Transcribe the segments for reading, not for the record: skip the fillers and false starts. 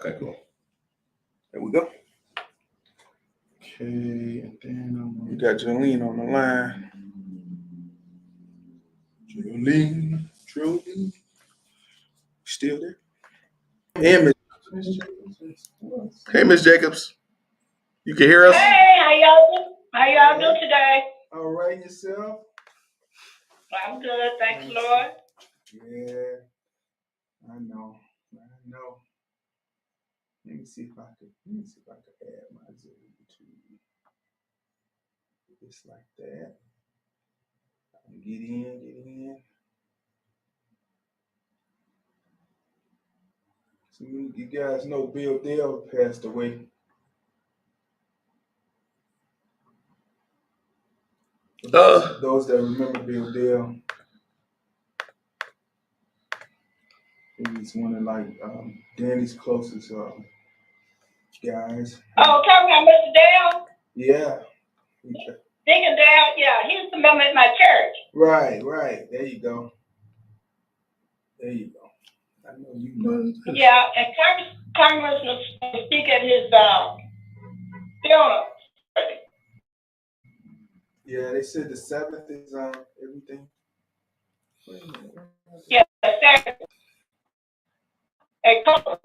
Okay, cool. There we go. Okay, and then We got Jolene on the line. Jolene. Still there? And Hey, Miss Jacobs. You can hear us? Hey, how y'all doing? How y'all doing today? All right, yourself? I'm good, thanks, Lord. Yeah, I know. Let me see if I could add my Zoom to just like that. Get in. So you guys know Bill Dale passed away. Those that remember Bill Dale, he's one of Danny's closest guys. Oh, talking about Mr. Dale? Yeah. Deacon Dale, yeah, he's the member at my church. Right. There you go. I know you know. Yeah, and Congress will speak at his funeral. Yeah, they said the 7th is everything. Wait a minute. Yeah, Saturday. At Culver.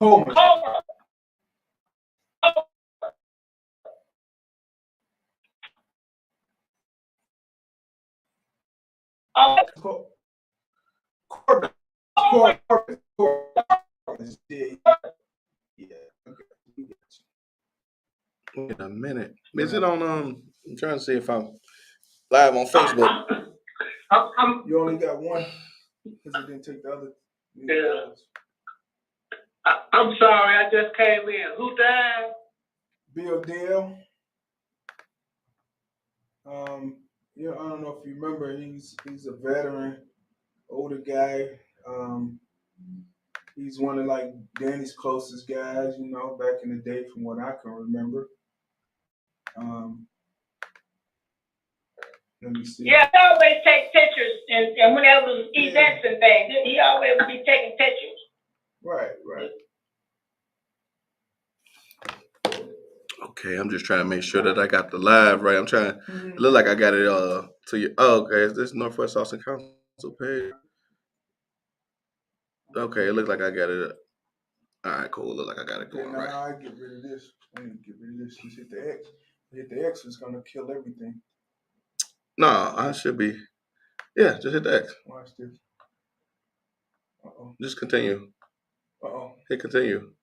Culver. Corbin. Yeah. Okay. Wait a minute. Is it on I'm trying to see if I'm live on Facebook. You only got one because you didn't take the other. Yeah. I'm sorry, I just came in. Who died? Bill Dale. Yeah, I don't know if you remember. He's a veteran, older guy. He's one of Danny's closest guys, back in the day, from what I can remember. Let me see. Yeah, he always take pictures, and whenever it was events and things, he always would be taking pictures. Right. Okay, I'm just trying to make sure that I got the live right. I'm trying. It look like I got it to you. Oh, okay. Is this Northwest Austin Council page? Okay, it looks like I got it. All right, cool. Look like I got it going right. I get rid of this. I need to get rid of this. Just hit the X. Hit the X is gonna kill everything. No, I should be. Yeah, just hit the X. Watch this. Just continue. Hit continue.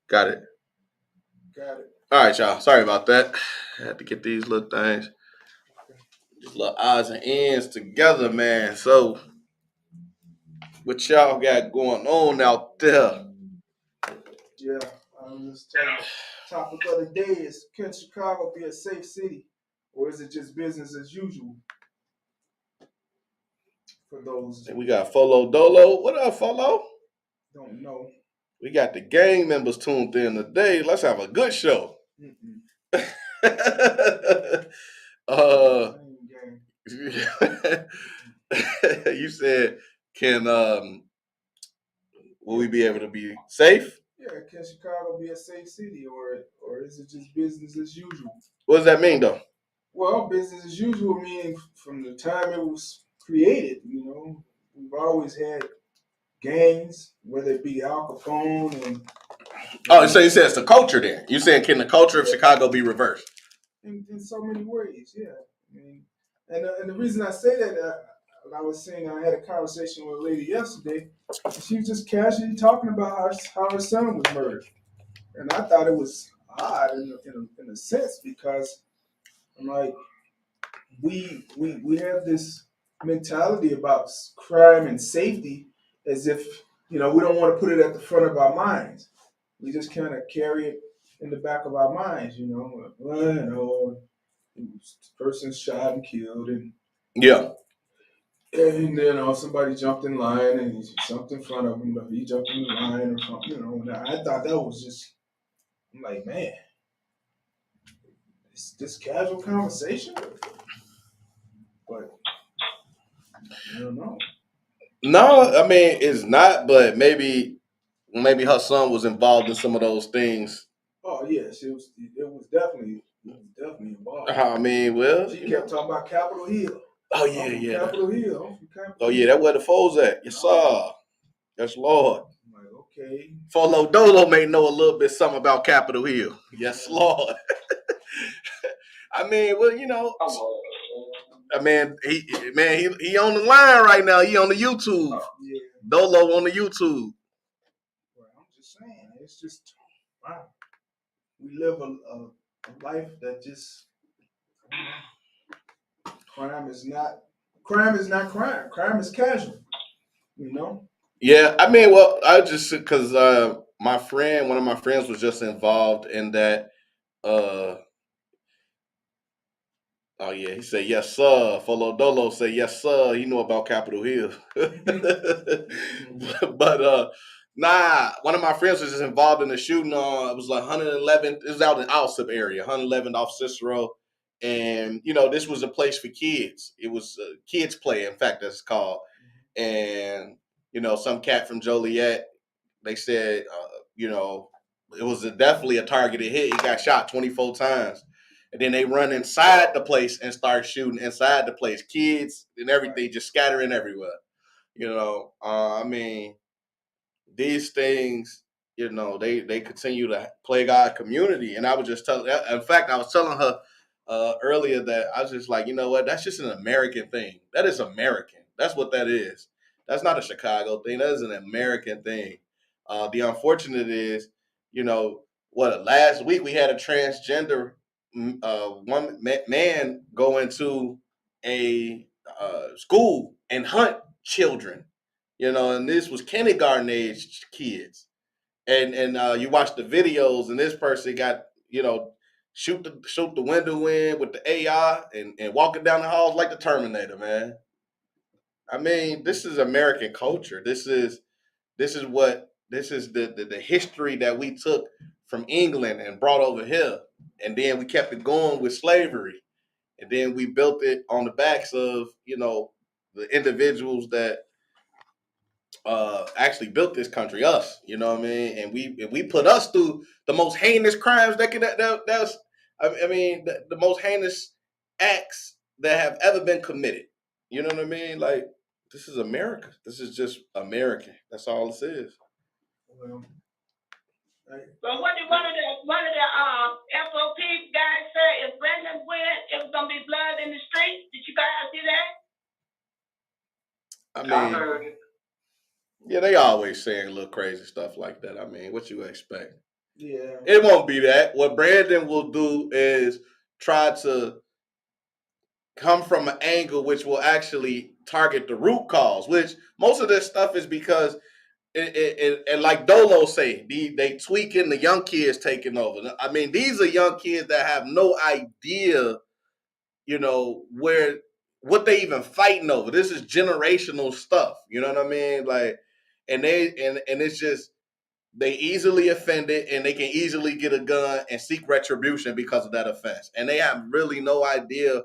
Got it. Got it. All right, y'all. Sorry about that. I had to get these little things, these little odds and ends together, man. So, what y'all got going on out there? Yeah, this topic of the day is: can Chicago be a safe city, or is it just business as usual? For those And we got Folo Dolo. What up, Folo? Don't know. We got the gang members tuned in today. Let's have a good show. You said, will we be able to be safe? Yeah, can Chicago be a safe city, or is it just business as usual? What does that mean, though? Well, business as usual meaning from the time it was created. We've always had gangs, whether it be Al Capone and. Oh, so you said it's the culture there. You saying can the culture of Chicago be reversed? In so many ways, yeah. And the reason I say that, I was saying I had a conversation with a lady yesterday, and she was just casually talking about how her son was murdered, and I thought it was odd in a sense, because I'm like, we have this mentality about crime and safety as if we don't want to put it at the front of our minds. We just kind of carry it in the back of our minds, this person's shot and killed, and and somebody jumped in line and he jumped in front of him, but he jumped in the line or something. And I thought that was just, I'm like, man, it's this casual conversation, but I don't know. No, I mean it's not, but maybe her son was involved in some of those things. Oh yes, it was. It was definitely. It was definitely involved. I mean, well, She kept talking about Capitol Hill. Oh I'm yeah, from yeah. Capitol Hill. I'm from Capitol Oh Hill. yeah, that's where the foes at. Yes, sir. Yes, Lord. I'm like, okay. Folo Dolo may know a little bit something about Capitol Hill. Yes, Lord. I mean, well, you know, I mean, he on the line right now. He on the YouTube. Yeah. Dolo on the YouTube. Well, I'm just saying, it's just wow. We live a life that just crime is not crime. Crime is casual. You know. Yeah, I mean, well, I just because one of my friends was just involved in that. Oh yeah, he said yes sir. Folo Dolo said yes sir. He knew about Capitol Hill, but nah. One of my friends was just involved in the shooting. It was like 111. It was out in Alsip area, 111 off Cicero, and you know this was a place for kids. It was kids play. In fact, that's called. And you know, some cat from Joliet. They said, you know, it was definitely a targeted hit. He got shot 24 times. And then they run inside the place and start shooting inside the place. Kids and everything just scattering everywhere. You know, I mean, these things, you know, they continue to plague our community. And I was just telling, in fact, I was telling her earlier that I was just like, you know what, that's just an American thing. That is American. That's what that is. That's not a Chicago thing. That is an American thing. The unfortunate is, you know, what last week we had a transgender man go into a school and hunt children, you know, and this was kindergarten age kids, and you watch the videos, and this person got, you know, shoot the window in with the AI and walking down the halls like the Terminator, man. I mean, this is American culture. This is the history that we took from England and brought over here, and then we kept it going with slavery, and then we built it on the backs of, you know, the individuals that actually built this country, us. You know what I mean? And we put us through the most heinous crimes that's I mean the most heinous acts that have ever been committed. You know what I mean? Like, this is America. This is just American. That's all this is. Well, But what did one of the FOP guys say? If Brandon win, it was gonna be blood in the streets. Did you guys see that? I mean, yeah, they always saying a little crazy stuff like that. I mean, what you expect? yeah. It won't be that. What Brandon will do is try to come from an angle which will actually target the root cause, which most of this stuff is because and like Dolo say, they tweaking, the young kids taking over. I mean, these are young kids that have no idea, you know, what they even fighting over. This is generational stuff. You know what I mean? Like, and it's just they easily offended and they can easily get a gun and seek retribution because of that offense. And they have really no idea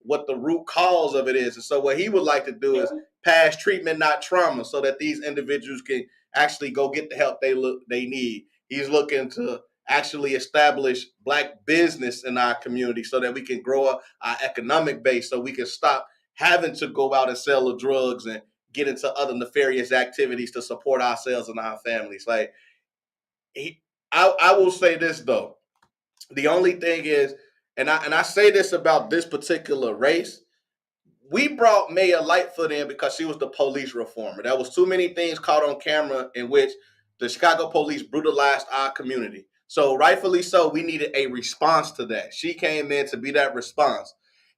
what the root cause of it is. And so what he would like to do is pass treatment, not trauma, so that these individuals can actually go get the help they need. He's looking to actually establish black business in our community so that we can grow up our economic base, so we can stop having to go out and sell the drugs and get into other nefarious activities to support ourselves and our families. Like, I will say this though. The only thing is, and I say this about this particular race, we brought Maya Lightfoot in because she was the police reformer. There was too many things caught on camera in which the Chicago police brutalized our community. So rightfully so, we needed a response to that. She came in to be that response.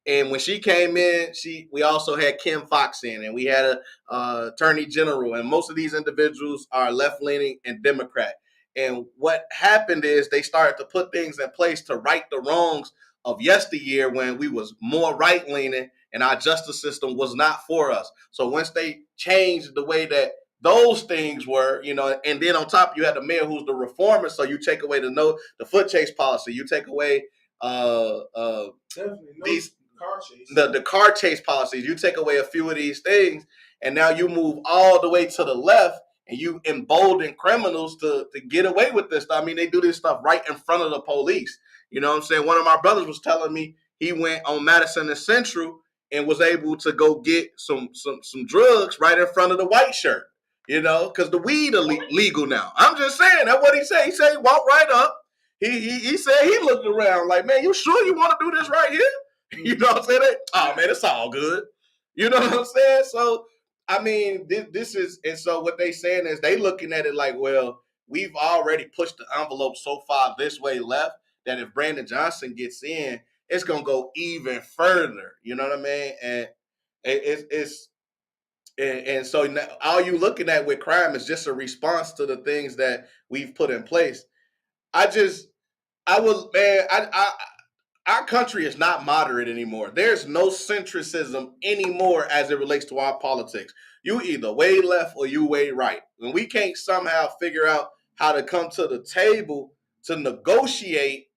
And when she came in, we also had Kim Foxx in, and we had a attorney general, and most of these individuals are left leaning and Democrat. And what happened is they started to put things in place to right the wrongs of yesteryear when we was more right leaning and our justice system was not for us. So once they changed the way that those things were, you know, and then on top you had the mayor who's the reformer. So you take away the foot chase policy, you take away Definitely. car chase. The car chase policies. You take away a few of these things, and now you move all the way to the left, and you embolden criminals to get away with this stuff. I mean, they do this stuff right in front of the police. You know what I'm saying? One of my brothers was telling me he went on Madison and Central and was able to go get some drugs right in front of the white shirt. You know, because the weed legal now. I'm just saying, that's what he said. He said he walked right up. He said he looked around like, man, you sure you want to do this right here? You know what I'm saying? Oh man, it's all good. You know what I'm saying? So I mean, this is, and so what they saying is they looking at it like, well, we've already pushed the envelope so far this way left that if Brandon Johnson gets in, it's gonna go even further. You know what I mean? And it's and so now, all you looking at with crime is just a response to the things that we've put in place. I would, man, our country is not moderate anymore. There's no centricism anymore as it relates to our politics. You either way left or you way right. And we can't somehow figure out how to come to the table to negotiate,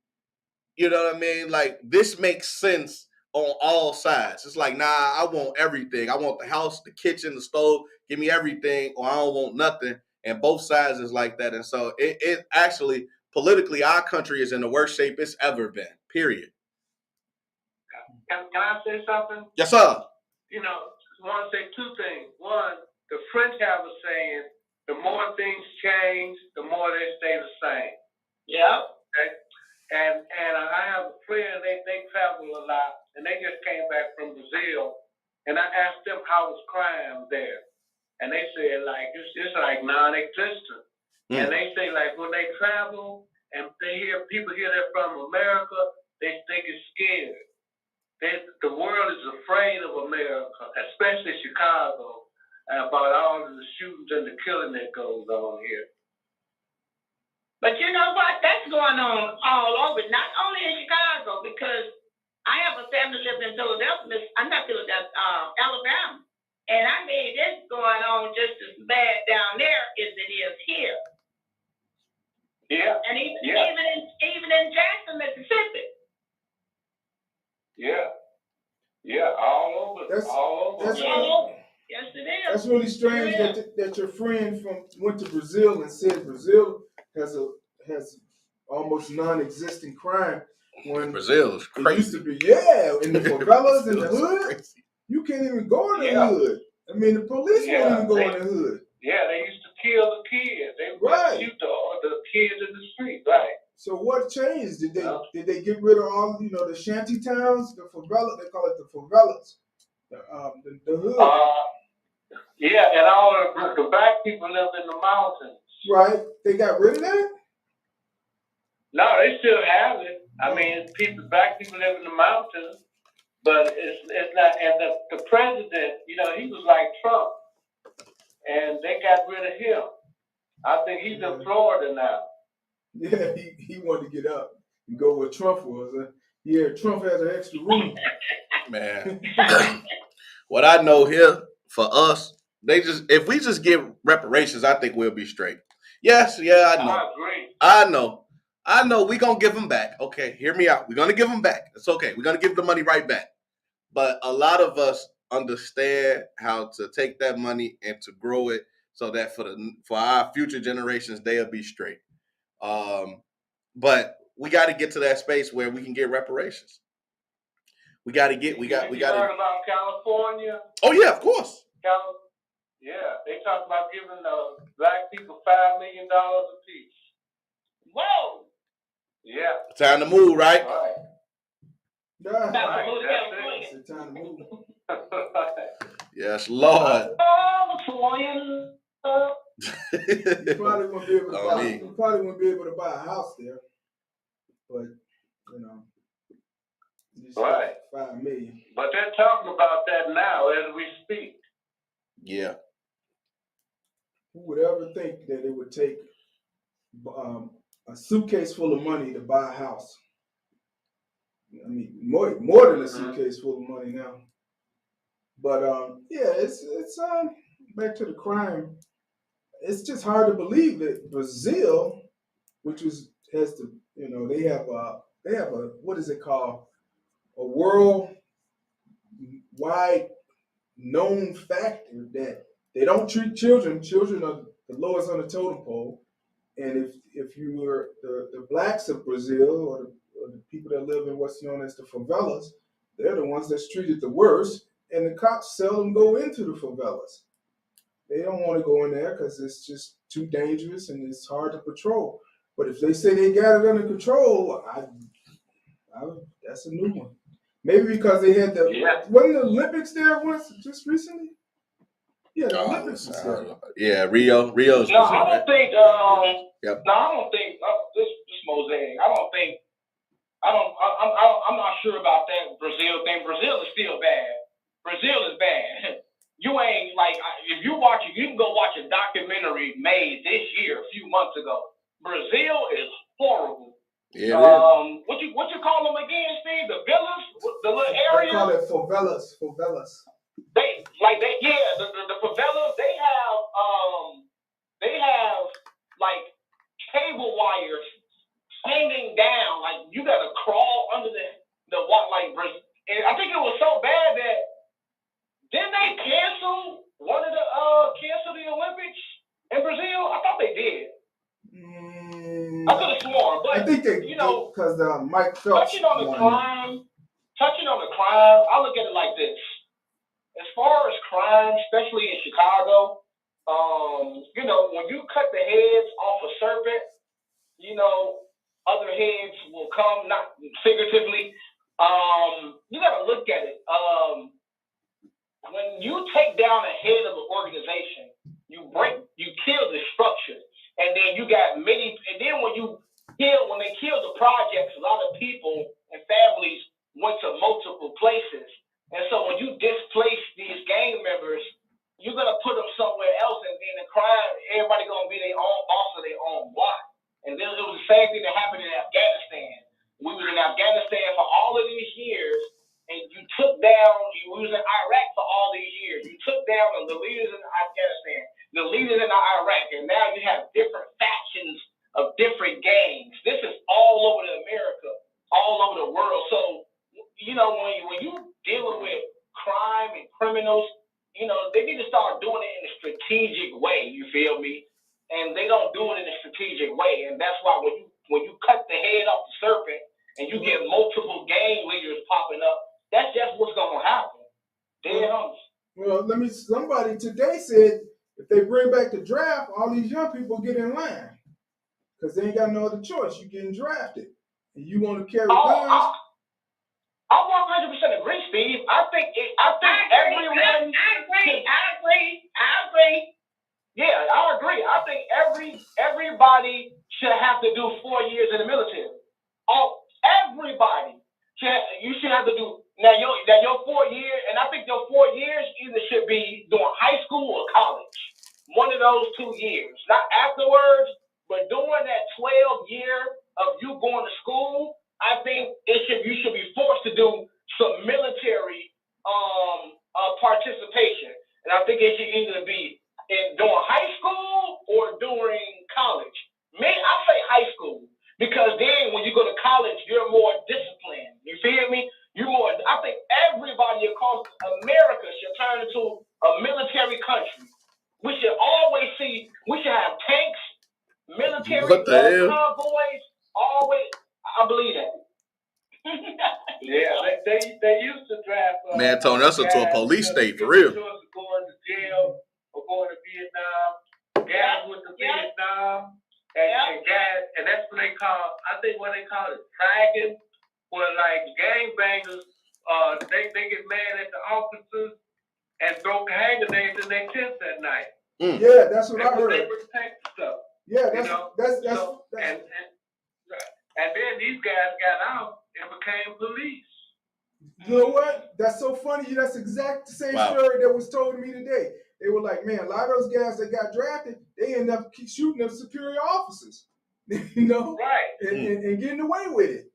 you know what I mean? Like, this makes sense on all sides. It's like, nah, I want everything. I want the house, the kitchen, the stove. Give me everything, or I don't want nothing. And both sides is like that. And so it actually, politically, our country is in the worst shape it's ever been, period. Can I say something? Yes, sir. You know, I want to say two things. One, the French have a saying, the more things change, the more they stay the same. Yeah. Okay? And I have a friend, they travel a lot, and they just came back from Brazil, and I asked them how was crime there. And they said, like, it's like non-existent. And they say, like, when they travel and people hear they're from America, they think it's scared. The world is afraid of America, especially Chicago, about all of the shootings and the killing that goes on here. But you know what? That's going on all over, not only in Chicago, because I have a family living in Philadelphia. I'm not Philadelphia, Alabama. And I mean, it's going on just as bad down there as it is here. Yeah. And even in Jackson, Mississippi. Yeah. Yeah, all over. All over. Yes, it is. That's really strange that your friend went to Brazil and said Brazil has almost non-existent crime. When Brazil is crazy. It used to be, in the favelas in the hood, you can't even go in the hood. I mean, the police won't even go in the hood. Yeah, they used to kill the kids. They would shoot the kids in the street, right? So what changed? Did they get rid of all the shanty towns, the favela? They call it the favelas, the hood. Yeah, and all the black people live in the mountains. Right. They got rid of that? No, they still have it. I mean, black people live in the mountains, but it's not. And the president, he was like Trump, and they got rid of him. I think he's in Florida now. Yeah, he wanted to get up and go where Trump was. Yeah, Trump has an extra room. Man, what I know here for us, if we just give reparations, I think we'll be straight. Yes, yeah, I know. I agree. I know we're going to give them back. Okay, hear me out. We're going to give them back. It's okay. We're going to give the money right back. But a lot of us understand how to take that money and to grow it so that for our future generations, they'll be straight. But we got to get to that space where we can get reparations. We got to heard about California? Oh, yeah, of course. Yeah, they talk about giving the black people $5 million apiece. Whoa! Yeah. Time to move, right? Right. That's Right. it's time to move. Yes, Lord. You probably won't be able to buy a house there, but right. $5 million. But they're talking about that now as we speak. Yeah. Who would ever think that it would take a suitcase full of money to buy a house? I mean, more than a suitcase full of money now. But it's back to the crime. It's just hard to believe that Brazil, which they have a what is it called? A world wide known factor that they don't treat children. Children are the lowest on the totem pole. And if you were the blacks of Brazil or the people that live in what's known as the favelas, they're the ones that's treated the worst. And the cops seldom go into the favelas. They don't want to go in there because it's just too dangerous and it's hard to patrol. But if they say they got it under control, that's a new one. Maybe because they had wasn't the Olympics there once just recently? Yeah, the Olympics was there. Yeah, Rio's. No, I don't think. Yep. No, I don't think this mosaic. I'm not sure about that Brazil thing. Brazil is still bad. Brazil is bad. You ain't like if you watch it, you can go watch a documentary made this year, a few months ago. Brazil is horrible. Yeah. What you call them again, Steve? The villas, the little area. They call it favelas. Favelas. The favelas. They have like cable wires hanging down. Like you gotta crawl under the what like. And I think it was so bad that didn't they cancel the Olympics in Brazil? I thought they did. I could have sworn, but I think they, because Mike Phelps. Touching on the crime, I look at it like this. As far as crime, especially in Chicago, when you cut the heads off a serpent, other heads will come, not figuratively. You got to look at it. When you take down a head of an organization, you kill the structure. And then you got and then when they killed the projects, a lot of people and families went to multiple places. And so when you displace these gang members, you're going to put them somewhere else. And then the crime, everybody going to be their own boss of their own block. And then it was the same thing that happened in Afghanistan. We were in Afghanistan for all of these years, and we was in Iraq for all these years. You took down the leaders in Afghanistan, the leaders in Iraq, and now you have different factions of different gangs. This is all over America, all over the world. So, when you dealing with crime and criminals, they need to start doing it in a strategic way. You feel me? And they don't do it in a strategic way, and that's why when you cut the head off the serpent and you get multiple gang leaders popping up, that's just what's gonna happen. Well, somebody today said if they bring back the draft, all these young people get in line because they ain't got no other choice. You're getting drafted, and you want to carry guns. I 100% agree, Steve. I think everyone. I agree. Yeah, I agree. I think everybody should have to do 4 years in the military. Everybody you should have to do now your 4 years, and I think your 4 years either should be during high school or college. One of those 2 years, not afterwards, but during that 12 year of you going to school. I think you should be forced to do some military participation, and I think it should either be during high school or during college. I say high school because then when you go to college, you're more disciplined. You feel me? I think everybody across America should turn into a military country. We should have tanks, military convoys, always. I believe that. Yeah, they used to draft. Man, Tony, that's into a police state for real. Going to jail or going to Vietnam. Guys went to Vietnam, and guys, and that's what they call. I think what they call it fragging, where like gangbangers, they get mad at the officers and throw hand grenades in their tents at night. Mm. Yeah, that's what I heard. They protect stuff. Yeah, and then these guys got out and became police. You know what? That's so funny. That's exact the same story that was told to me today. They were like, man, a lot of those guys that got drafted, they end up shooting up superior officers, right? And getting away with it.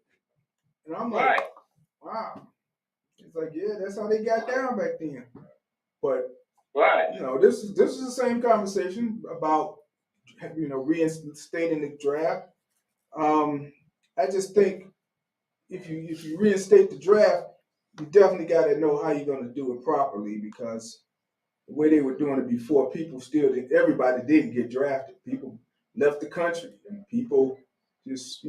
And I'm like, right. Wow. It's like, yeah, that's how they got down back then. But right, this is the same conversation about reinstating the draft. I just think if you reinstate the draft, you definitely got to know how you're going to do it properly, because the way they were doing it before, everybody didn't get drafted. People left the country, and people just,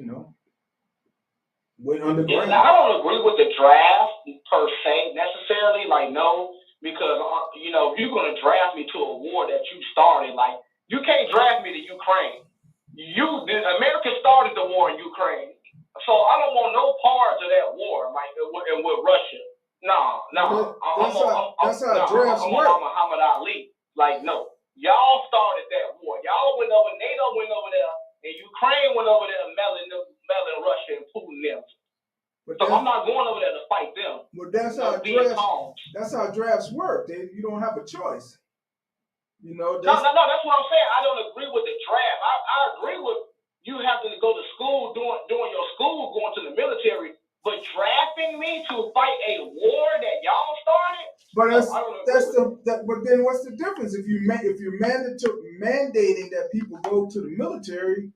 went underground. Yeah, I don't agree with the draft per se necessarily. Like, no, because if you're gonna draft me to a war that you started, like, you can't draft me to Ukraine. America started the war in Ukraine, so I don't want no parts of that war, like, and with Russia. No. That's how drafts work. I'm Muhammad Ali. Like, no, y'all started that war. Y'all went over. NATO went over there, and Ukraine went over there, melting Russia and Putin them. So I'm not going over there to fight them. But that's how drafts work. You don't have a choice. No, that's what I'm saying. I don't agree with the draft. I agree with you having to go to school, doing your school, going to the military, but drafting me to fight a war that y'all started. But but then what's the difference if you're mandating that people go to the military?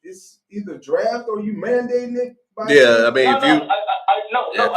It's either draft or you mandating it. I mean, if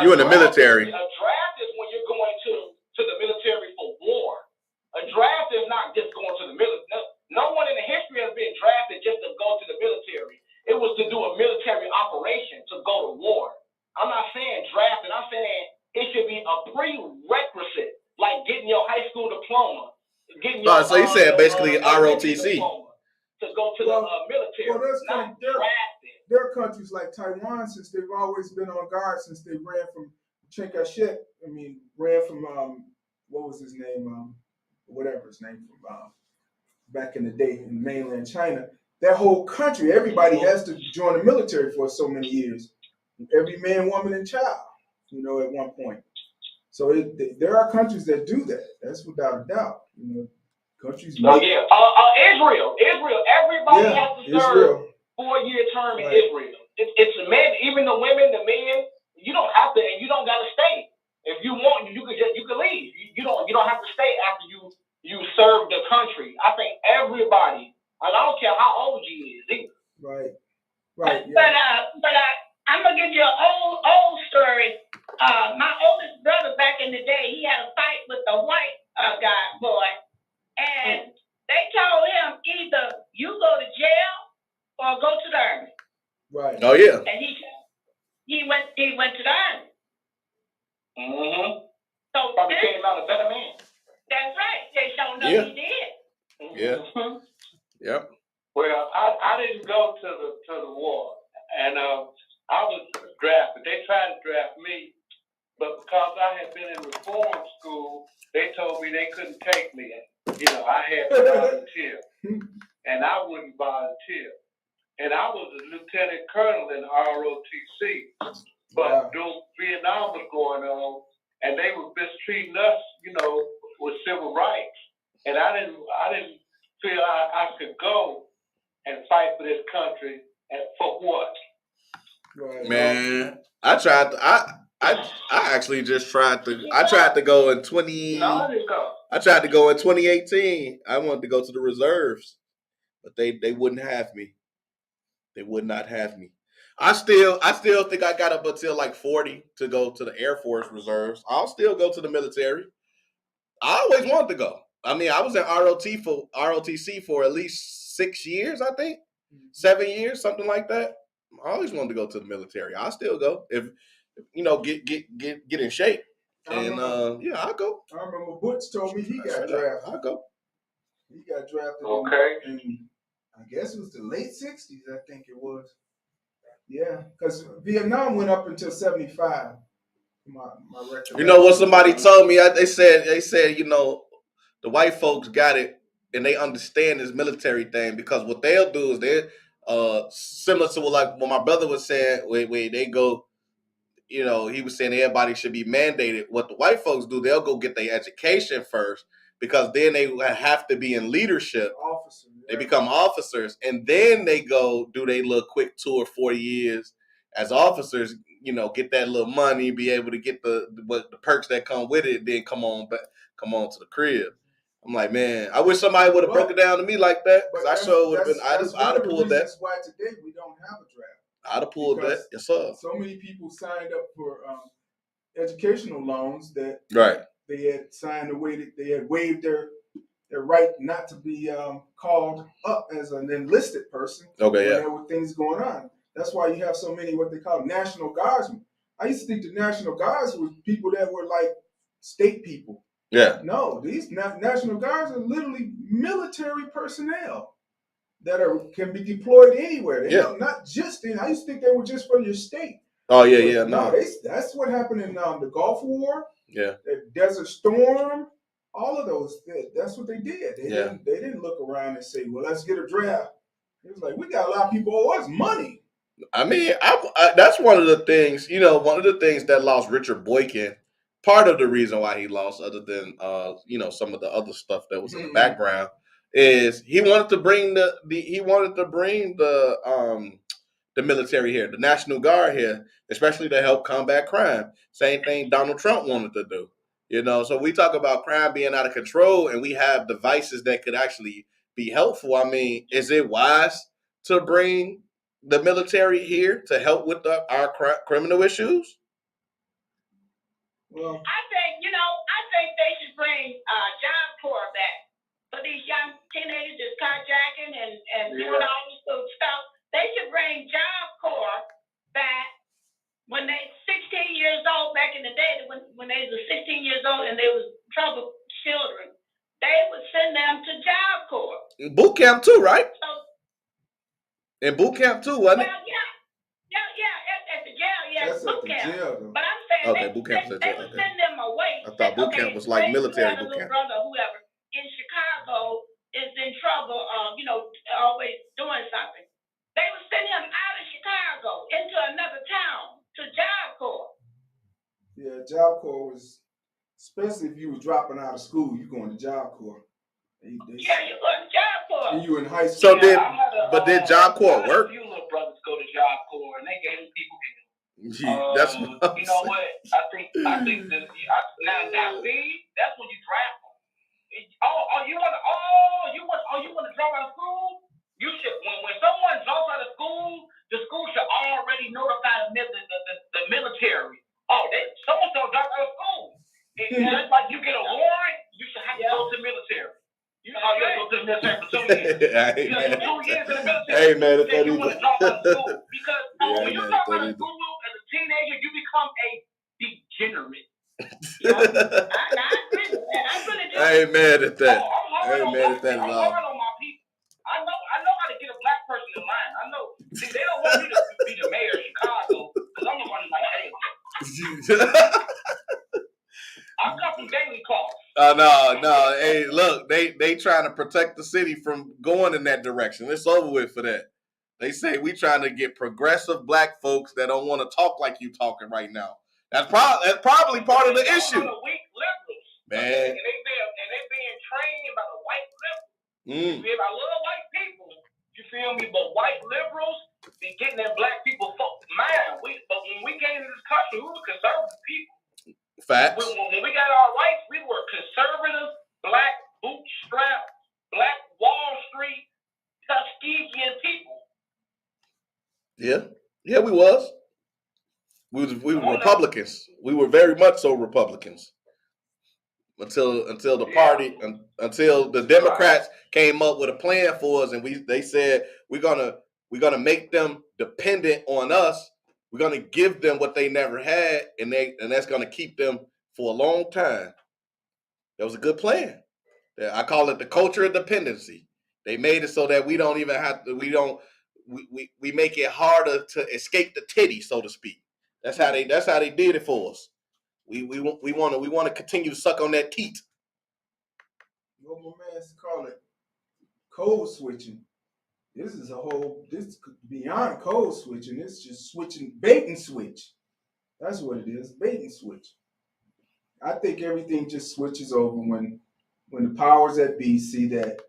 you're in the military, a draft is when you're going to the military for war. A draft is not just going to the military. No one in the history has been drafted just to go to the military. It was to do a military operation, to go to war. I'm not saying drafting. I'm saying it should be a prerequisite, like getting your high school diploma, getting your. So you said basically ROTC to go to the military. Not drafted. There are countries like Taiwan, since they've always been on guard since they ran from Chiang Kai-shek. Ran from what was his name? Whatever his name, from back in the day in mainland China. That whole country, everybody has to join the military for so many years. Every man, woman, and child, at one point. So there are countries that do that. That's without a doubt. Countries. Israel. Everybody has to serve 4-year term in Israel. It's the men, even the women, the men. You don't have to, and you don't got to stay. If you want, you can leave. You don't have to stay after you serve the country. I think everybody, and I don't care how old you is either. Right. Yeah. But I'm gonna give you an old story. My oldest brother back in the day, he had a fight with a white boy, and they told him either you go to jail or go to the army. Right. Oh yeah. And he went to the army. Mm-hmm. So probably came out a better man. That's right. They don't know he did. Yeah. Mm-hmm. Yep. Well, I didn't go to the war, and I was drafted. They tried to draft me, but because I had been in reform school, they told me they couldn't take me. I had to volunteer, and I wouldn't volunteer. And I was a lieutenant colonel in ROTC, but Vietnam was going on, and they were mistreating us, with civil rights. And I didn't feel I could go and fight for this country, and for what? Man, I tried. I actually just tried to. I tried to go in 20. No, I didn't go. I tried to go in 2018. I wanted to go to the reserves, but they wouldn't have me. They would not have me. I still think I got up until like 40 to go to the Air Force reserves. I'll still go to the military. I always wanted to go. I was in ROTC for at least 6 years, I think. 7 years, something like that. I always wanted to go to the military. I'll still go if get in shape. I'll go. I remember Butch told me he got drafted. I'll go. He got drafted. Okay. In I guess it was the late 60s, I think it was. Yeah, because Vietnam went up until 75. My record. What somebody told me? They said, the white folks got it and they understand this military thing, because what they'll do is they're similar to what my brother was saying, where they go, he was saying everybody should be mandated. What the white folks do, they'll go get their education first, because then they have to be in leadership. Officers. They become officers, and then they go do their little quick 2 or 4 years as officers, get that little money, be able to get the perks that come with it, then come on to the crib. I'm like, man, I wish somebody would have broke it down to me like that, because I sure would have been. I'd have pulled that. That's why today we don't have a draft. I'd have pulled that. Yes, sir. So many people signed up for educational loans that Right. they had signed away, that they had waived their right not to be called up as an enlisted person Okay, when yeah. there were things going on. That's why you have so many what they call National Guardsmen. I used to think the National Guards were people that were like state people. Yeah. No, these National Guards are literally military personnel that can be deployed anywhere. They don't, not just in. I used to think they were just for your state. Oh yeah, no. That's what happened in the Gulf War. Yeah. The Desert Storm. All of those. That's what they did. They didn't look around and say, "Well, let's get a draft." It was like, we got a lot of people who owe us money. I mean, that's one of the things. One of the things that lost Richard Boykin. Part of the reason why he lost, other than some of the other stuff that was in the background, is he wanted to bring the military here, the National Guard here, especially to help combat crime. Same thing Donald Trump wanted to do. So we talk about crime being out of control, and we have devices that could actually be helpful. I mean, is it wise to bring the military here to help with our criminal issues? Well, I think they should bring Job Corps back for these young teenagers carjacking and doing all this sort of stuff. They should bring Job Corps back when they 16 years old. Back in the day, when they were 16 years old and they was troubled children, they would send them to Job Corps. Boot camp too, right? So, in boot camp too, wasn't it? Well, yeah, at the jail, that's boot camp. Jail, but I'm saying boot camp. They would send them away. I thought boot camp was like military boot camp. Brother, whoever in Chicago is in trouble, always doing something. They would send him out of Chicago into another town to Job Corps. Yeah, Job Corps was, especially if you were dropping out of school, you going to Job Corps. Yeah, you going to Job Corps. And you in high school. So did Job Corps work? A few little brothers go to Job Corps and they gave people. That's what you know what I think now see that's when you draft them. You want to drop out of school? You should when someone drops out of school, the school should already notify the military. So and so dropped out of school. Just like you get a warrant, you should have to go to the military. You have to go to the military for 2 years. You have 2 years in the military. Hey man, you want to drop out of school because when you drop out of school as a teenager, you become a degenerate. I ain't mad at that. I ain't mad at that at all. I'm hard on my people. I know how to get a black person in line. I know. See, they don't want me to be the mayor of Chicago because I'm the one like, hey. I come from daily calls. No. Hey, look, they trying to protect the city from going in that direction. It's over with for that. They say we trying to get progressive black folks that don't want to talk like you talking right now. That's probably part of the issue. Weak liberals, man. And they being trained by the white liberals. I love white people. You feel me? But white liberals be getting in black people mind. But when we came to this country, we were conservative people. Facts. When we got our rights, we were conservative, black, bootstrap, black Wall Street, Tuskegee people. Yeah, we was. We were Republicans. We were very much so Republicans. Until the Democrats came up with a plan for us, and they said we're gonna make them dependent on us. We're gonna give them what they never had, and that's gonna keep them for a long time. That was a good plan. I call it the culture of dependency. They made it so that we don't even have to. We make it harder to escape the titty, so to speak. That's how they did it for us. We want to continue to suck on that teat. What my man call it code switching. This is beyond code switching. It's just switching, bait and switch. That's what it is, bait and switch. I think everything just switches over when the powers that be see that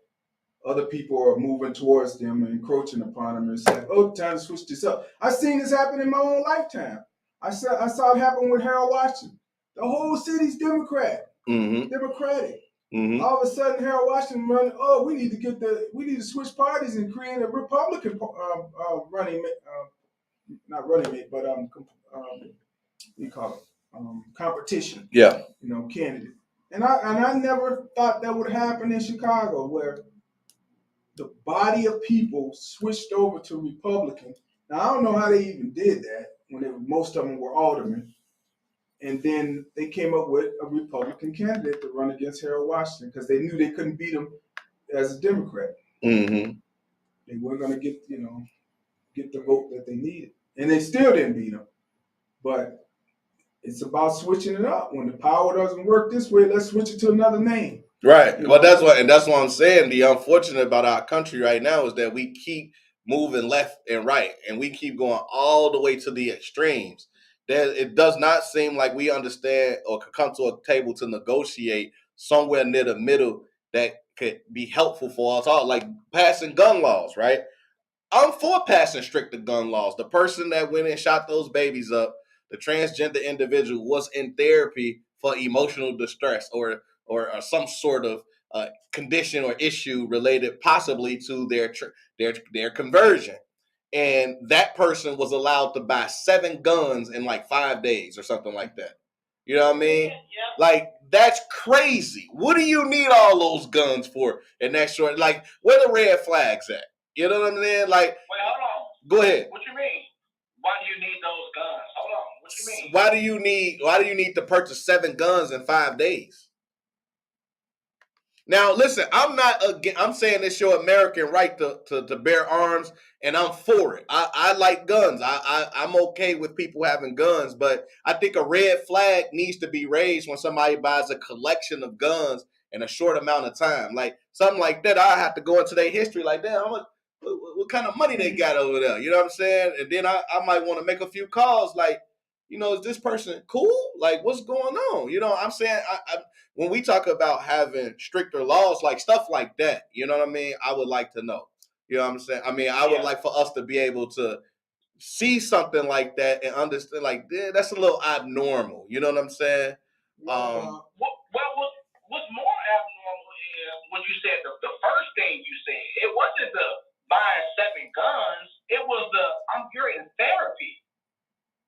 other people are moving towards them and encroaching upon them and say, "Oh, time to switch this up." I've seen this happen in my own lifetime. I saw it happen with Harold Washington. The whole city's Democratic. Mm-hmm. All of a sudden, Harold Washington run. Oh, we need to switch parties and create a Republican running mate. Not running mate, but what do you call it? competition. Yeah. Candidate. And I never thought that would happen in Chicago, where the body of people switched over to Republican. Now I don't know how they even did that when most of them were aldermen, and then they came up with a Republican candidate to run against Harold Washington because they knew they couldn't beat him as a Democrat. Mm-hmm. They weren't going to get the vote that they needed, and they still didn't beat him. But it's about switching it up. When the power doesn't work this way, let's switch it to another name. Right. Well, that's what I'm saying. The unfortunate about our country right now is that we keep moving left and right, and we keep going all the way to the extremes. That it does not seem like we understand or could come to a table to negotiate somewhere near the middle that could be helpful for us all, like passing gun laws, right? I'm for passing stricter gun laws. The person that went and shot those babies up, the transgender individual, was in therapy for emotional distress or some sort of condition or issue related possibly to their conversion. And that person was allowed to buy 7 guns in like 5 days or something like that. You know what I mean? Yeah. Like, that's crazy. What do you need all those guns for in that short? Like, where the red flags at? You know what I mean? Like, wait, hold on. Go ahead. What you mean? Why do you need those guns? Hold on. What you mean? Why do you need to purchase 7 guns in 5 days? Now, listen, I'm saying it's your American right to bear arms, and I'm for it. I like guns. I'm okay with people having guns, but I think a red flag needs to be raised when somebody buys a collection of guns in a short amount of time. Like something like that, I have to go into their history. Like, damn, what kind of money they got over there? You know what I'm saying? And then I might want to make a few calls. Like, is this person cool? Like, what's going on? I'm saying when we talk about having stricter laws, like stuff like that, you know what I mean? I would like to know. You know what I'm saying? I mean, I would like for us to be able to see something like that and understand, like, that's a little abnormal. You know what I'm saying? What's more abnormal is what you said. The first thing you said, it wasn't the buying 7 guns. It was you're in therapy.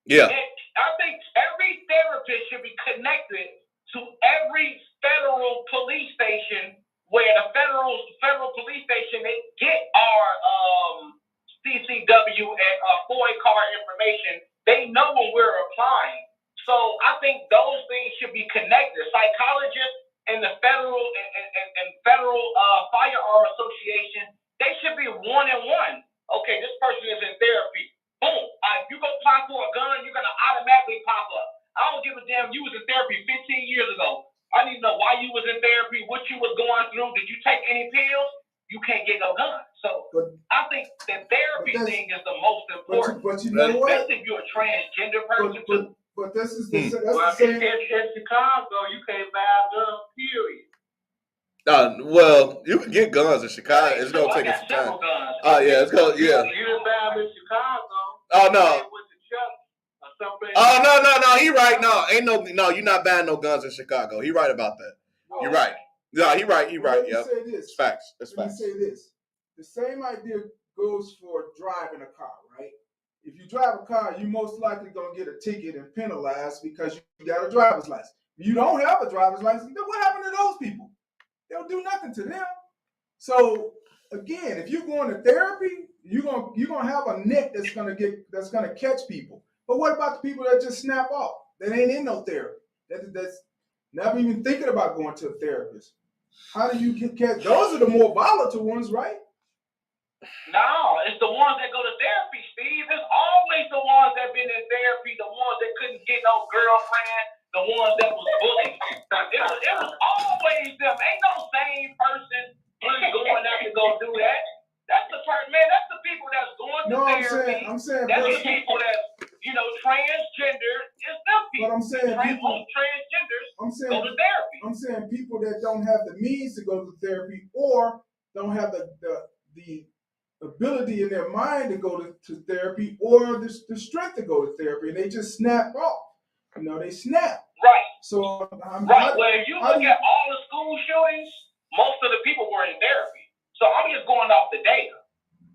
Yeah. And I think every therapist should be connected to every federal police station where the federal police station, they get our CCW and FOI card information. They know when we're applying. So I think those things should be connected. Psychologists and the federal and federal firearm association, they should be 1 and 1. Okay, this person is in therapy. Boom. If you go apply for a gun, you're going to automatically pop up. I don't give a damn. You was in therapy 15 years ago. I need to know why you was in therapy, what you was going through. Did you take any pills? You can't get no gun. So I think the therapy thing is the most important. But you know what? Especially if you're a transgender person. But this is the same. In Chicago, you can't buy a gun, period. Well, you can get guns in Chicago. It's gonna take some time. Oh yeah, it's gonna You didn't buy them in Chicago. Oh no. Oh no. He right. No. You're not buying no guns in Chicago. He right about that. You're right. No, he right. Yep. It's facts. It's facts. Let me say this. The same idea goes for driving a car, right? If you drive a car, you most likely gonna get a ticket and penalized because you got a driver's license. If you don't have a driver's license, then what happened to those people? They don't do nothing to them. So again, if you're going to therapy, you're gonna have a net that's gonna catch people. But what about the people that just snap off? That ain't in no therapy. That's never even thinking about going to a therapist. How do you catch? Those are the more volatile ones, right? No, it's the ones that go to therapy, Steve. It's always the ones that been in therapy, the ones that couldn't get no girlfriend, the ones that was bullied. It was always them. Ain't no same person really going out to go do that. That's the person, man. That's the people that's going to therapy. I'm saying that's the people that's, transgender. It's them people. But I'm saying transgenders go to therapy. I'm saying people that don't have the means to go to therapy or don't have the ability in their mind to go to therapy or the strength to go to therapy, and they just snap off. They snap. Right. So if you look at all the school shootings, most of the people were in therapy. So I'm just going off the data.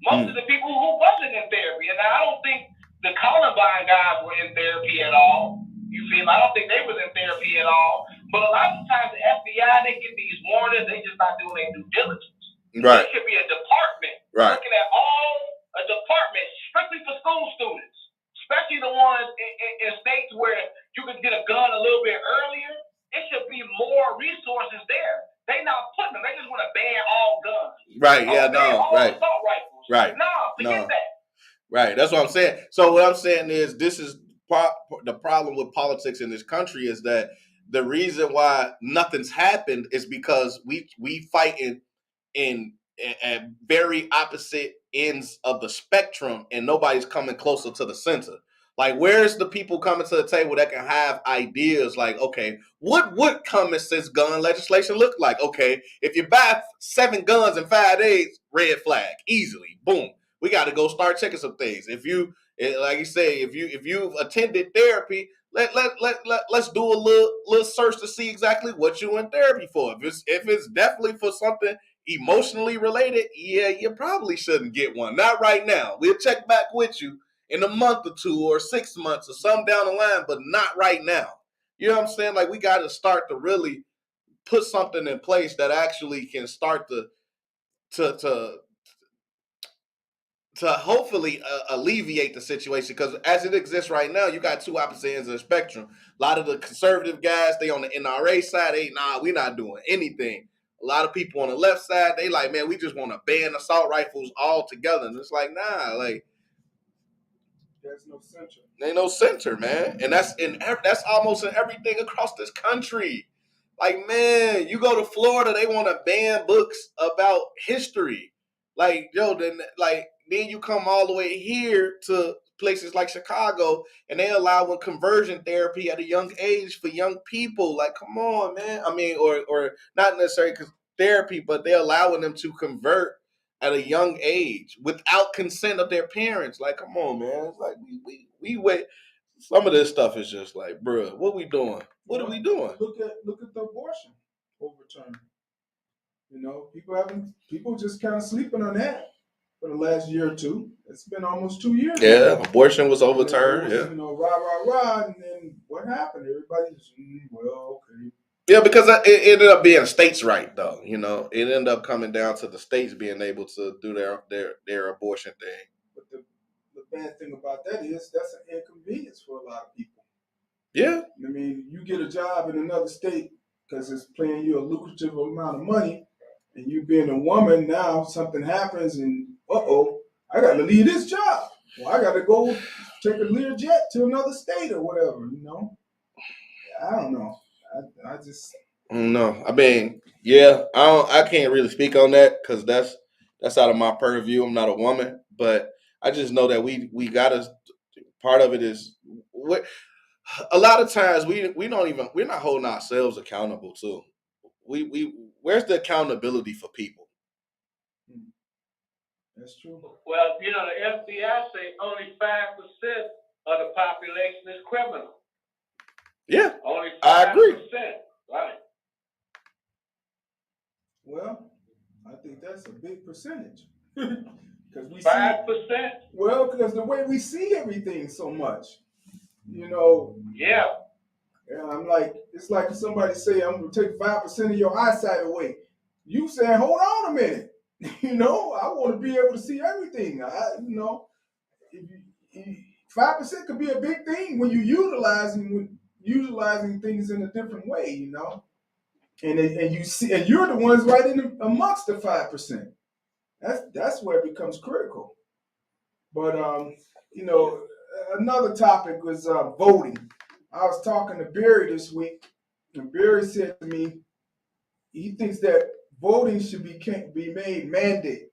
Most of the people who wasn't in therapy, and I don't think the Columbine guys were in therapy at all. You feel me? I don't think they was in therapy at all. But a lot of times the FBI, they get these warnings, they just not doing their due diligence. Right. There should be a department looking at a department strictly for school students, especially the ones in states where you can get a gun a little bit earlier. It should be more resources there. They not putting them. They just want to ban all guns. Right. Yeah. No. Right. Assault rifles. Right. No, forget that. Right. That's what I'm saying. So what I'm saying is, this is the problem with politics in this country, is that the reason why nothing's happened is because we fighting in at very opposite ends of the spectrum, and nobody's coming closer to the center. Like, where's the people coming to the table that can have ideas like, okay, what would common sense gun legislation look like? Okay, if you buy 7 guns in 5 days, red flag, easily, boom. We got to go start checking some things. If you, like you say, if you've attended therapy, let's do a little search to see exactly what you in therapy for. If it's definitely for something emotionally related, yeah, you probably shouldn't get one. Not right now. We'll check back with you in a month or 2 or 6 months or some down the line, but not right now. You know what I'm saying? Like, we got to start to really put something in place that actually can start to hopefully alleviate the situation, because as it exists right now, you got 2 opposite ends of the spectrum. A lot of the conservative guys, they on the NRA side, we're not doing anything. A lot of people on the left side, they like, man, we just want to ban assault rifles altogether. And it's like, nah, like, there's no center. Ain't no center, man. And that's almost in everything across this country. Like, man, you go to Florida, they want to ban books about history. Like, yo, then you come all the way here to places like Chicago, and they allowing conversion therapy at a young age for young people. Like, come on, man. I mean, or not necessarily therapy, but they're allowing them to convert at a young age without consent of their parents. Like, come on, man. It's like we wait. Some of this stuff is just like, bruh, what we doing? What are we doing? Look at the abortion overturn. You know, people just kind of sleeping on that for the last year or two. It's been almost 2 years. Yeah, now. Abortion was overturned. You know, rah, and then what happened? Everybody's well, okay. Yeah, because it ended up being states' right, though. You know, it ended up coming down to the states being able to do their abortion thing. But the bad thing about that is that's an inconvenience for a lot of people. Yeah. I mean, you get a job in another state because it's paying you a lucrative amount of money, and you being a woman, now something happens and I got to leave this job. Well, I got to go take a Learjet to another state or whatever, you know. I don't know. I just don't know. I mean, yeah, I can't really speak on that because that's out of my purview. I'm not a woman, but I just know that we gotta. Part of it is a lot of times we're not holding ourselves accountable too. Where's the accountability for people? That's true. Well, you know, the FBI say only 5% of the population is criminal. Yeah, only 5%. I agree. Right. Well, I think that's a big percentage. Because we 5%. Well, because the way we see everything so much, you know. Yeah. I'm like, it's like if somebody say, I'm going to take 5% of your eyesight away. You saying, hold on a minute. You know, I want to be able to see everything. 5% could be a big thing when you're utilizing things in a different way, you know. And you see, and you're the ones right amongst the 5%. That's where it becomes critical. But you know, another topic was voting. I was talking to Barry this week, and Barry said to me, he thinks that voting should be made mandated.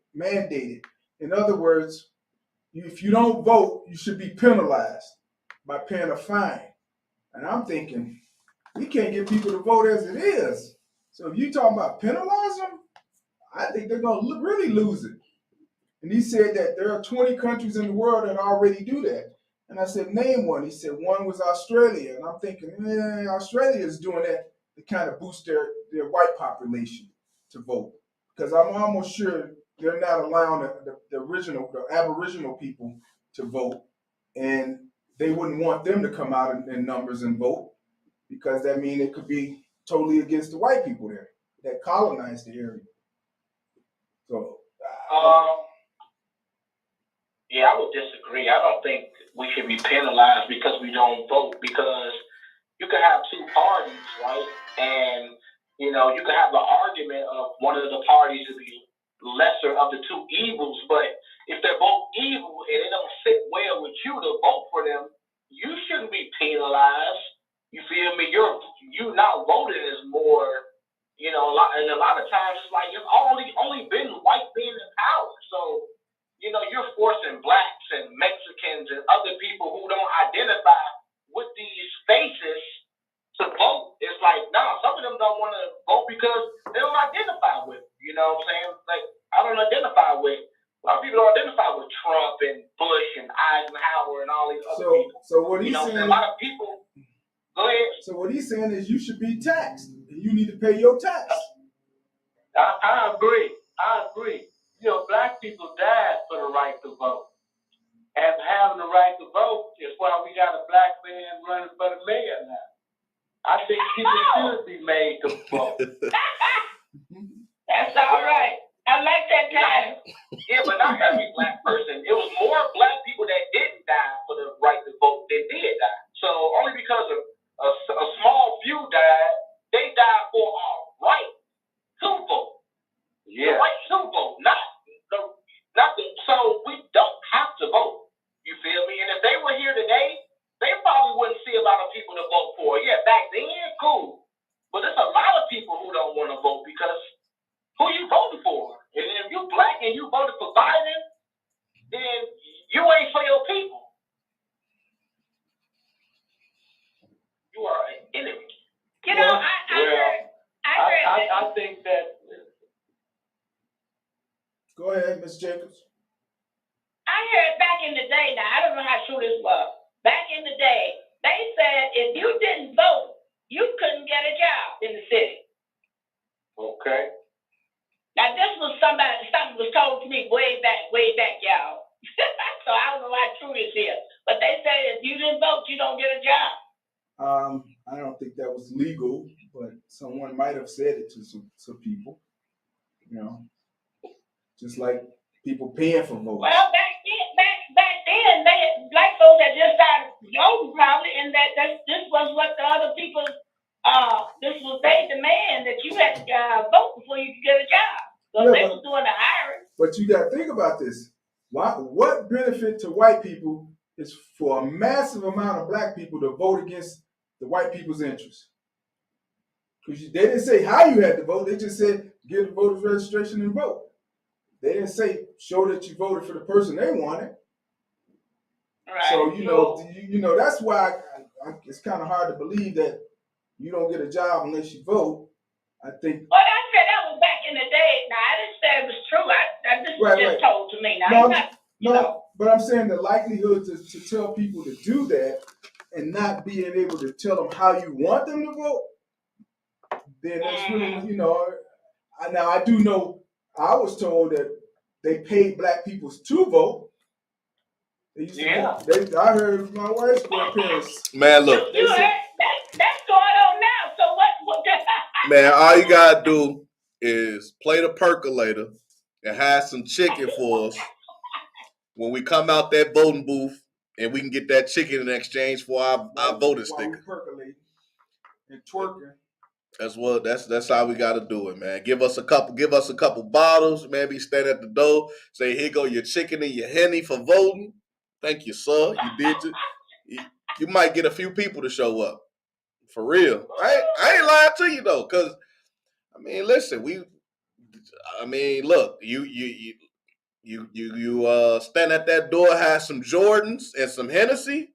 In other words, if you don't vote, you should be penalized by paying a fine. And I'm thinking, we can't get people to vote as it is. So if you talking about penalize them, I think they're going to really lose it. And he said that there are 20 countries in the world that already do that. And I said, name one. He said, one was Australia. And I'm thinking, Australia is doing that to kind of boost their white population to vote. Because I'm almost sure they're not allowing the Aboriginal people to vote. And they wouldn't want them to come out in numbers and vote, because that means it could be totally against the white people there that colonized the area. So, yeah, I would disagree. I don't think we should be penalized because we don't vote, because you can have two parties, right? And, you know, you can have an argument of one of the parties to be lesser of the two evils, but if they're both evil and it don't sit well with you to vote for them, you shouldn't be penalized. You feel me? You not voting is more, you know, and a lot of times it's like it's only been white being in power. So, you know, you're forcing blacks and Mexicans and other people who don't identify with these faces to vote. It's like, no, some of them don't want to vote because they don't identify with it. You know what I'm saying? Like, I don't identify with, a lot of people don't identify with Trump and Bush and Eisenhower and all these other people. So what he's saying, a lot of people, go ahead. So what he's saying is you should be taxed. You need to pay your tax. I agree. You know, black people died for the right to vote. And having the right to vote is why we got a black man running for the mayor now. I think people should be made to vote. That's all right. I like that time. Yeah, but not every black person. It was more black people that didn't die for the right to vote than did die. So only because a small few died, they died for our right to vote. Yeah. The right to vote, not the, so we don't have to vote. You feel me? And if they were here today, they probably wouldn't see a lot of people to vote for. Yeah, back then, cool. But there's a lot of people who don't want to vote because who you voting for? And if you black and you voted for Biden, then you ain't for your people. You are an enemy. You know, I think that. Go ahead, Ms. Jacobs. I heard back in the day, now I don't know how true this was. Back in the day, they said if you didn't vote, you couldn't get a job in the city. Okay. Now this was something was told to me way back, y'all. So I don't know how true this is. But they said if you didn't vote, you don't get a job. I don't think that was legal, but someone might have said it to some people, you know, just like people paying for votes. Well, back then, black folks had just started voting probably, and this was what the other people, this was their demand that you had to vote before you could get a job. So they was doing the hiring. But you got to think about this. What benefit to white people is for a massive amount of black people to vote against the white people's interests? Because they didn't say how you had to vote. They just said get a voter's registration and vote. They didn't say show that you voted for the person they wanted. Right. So you know that's why it's kind of hard to believe that you don't get a job unless you vote. I think. Well, I said that was back in the day. Now I didn't say it was true. This was just told to me. Now but I'm saying the likelihood to tell people to do that and not being able to tell them how you want them to vote, then that's really, you know. Now I do know. I was told that they paid black people to vote. I heard my wife's grandparents. Man, look. You heard that's going on now. So what? Man, all you gotta do is play the percolator and have some chicken for us when we come out that voting booth, and we can get that chicken in exchange for our voting sticker. Percolating and twerking. That's how we gotta do it, man. Give us a couple bottles, maybe stand at the door, say, here go your chicken and your Henny for voting. Thank you, sir. You did it. You might get a few people to show up. For real. I ain't lying to you though, cause I mean, listen, look, you stand at that door, have some Jordans and some Hennessy,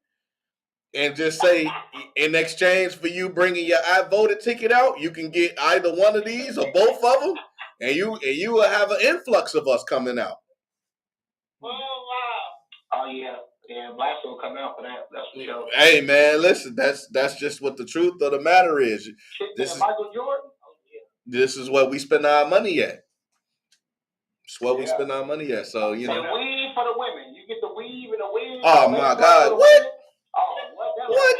and just say, in exchange for you bringing your I voted ticket out, you can get either one of these or both of them, and you will have an influx of us coming out. Oh wow! Oh yeah, blacks will come out for that. That's for sure. Hey man, listen, that's just what the truth of the matter is. This is Michael Jordan. Oh, yeah. This is what we spend our money at. It's what we spend our money at. So you know. And weave for the women. You get the weave and the wig. Oh my God! What? What?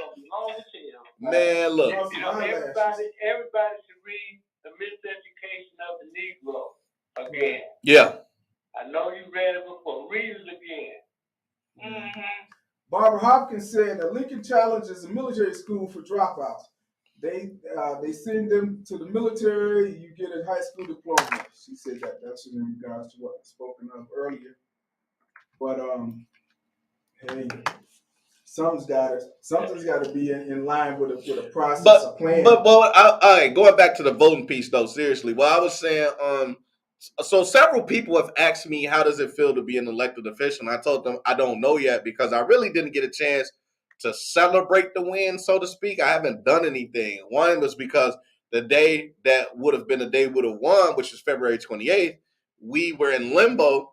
Man, look. You know, everybody should read The Miseducation of the Negro again. Yeah. I know you read it before. Read it again. Mm-hmm. Barbara Hopkins said the Lincoln Challenge is a military school for dropouts. They send them to the military. You get a high school diploma. She said that. That's in regards to what was spoken of earlier. But hey, something's got to be in line with a process, a plan. But all right, going back to the voting piece though. Seriously, well, I was saying, so several people have asked me how does it feel to be an elected official, and I told them I don't know yet because I really didn't get a chance to celebrate the win, so to speak. I haven't done anything. One was because the day that would have been the day would have won, which is February 28th, we were in limbo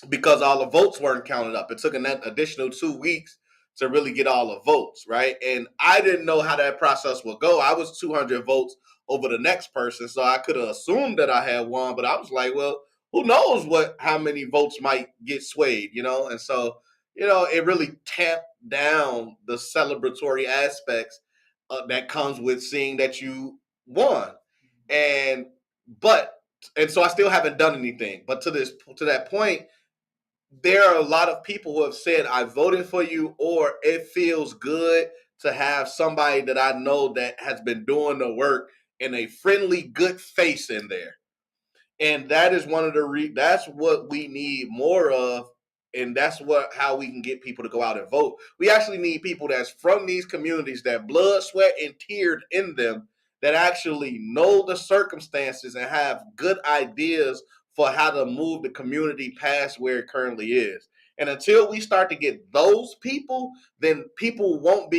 because all the votes weren't counted up. It took an additional 2 weeks to really get all the votes, right? And I didn't know how that process would go. I was 200 votes over the next person, so I could have assumed that I had won, but I was like, well, who knows how many votes might get swayed, you know? And so, you know, it really tamped down the celebratory aspects that comes with seeing that you won. And so I still haven't done anything. But to that point, there are a lot of people who have said, I voted for you, or it feels good to have somebody that I know that has been doing the work and a friendly, good face in there. And that is one of that's what we need more of. And that's how we can get people to go out and vote. We actually need people that's from these communities, that blood, sweat, and tears in them, that actually know the circumstances and have good ideas for how to move the community past where it currently is. And until we start to get those people, then people won't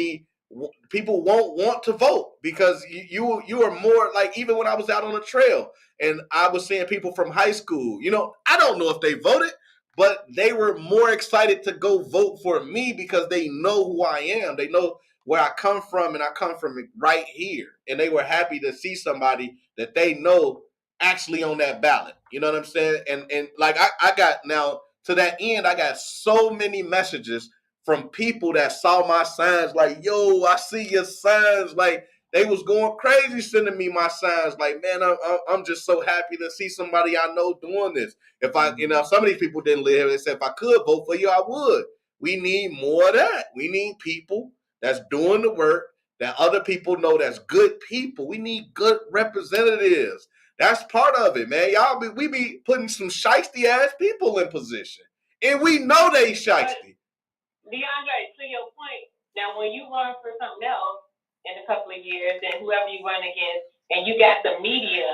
want to vote, because you are more like, even when I was out on the trail and I was seeing people from high school, you know, I don't know if they voted, but they were more excited to go vote for me because they know who I am. They know where I come from, and I come from right here. And they were happy to see somebody that they know actually on that ballot. You know what I'm saying? And like I got, now to that end, I got so many messages from people that saw my signs, like, yo, I see your signs. Like, they was going crazy sending me my signs. Like, man, I'm just so happy to see somebody I know doing this. If I, you know, some of these people didn't live here. They said, if I could vote for you, I would. We need more of that. We need people that's doing the work, that other people know that's good people. We need good representatives. That's part of it, man. We be putting some shiesty ass people in position, and we know they shiesty. DeAndre, to your point, now when you run for something else in a couple of years, and whoever you run against, and you got the media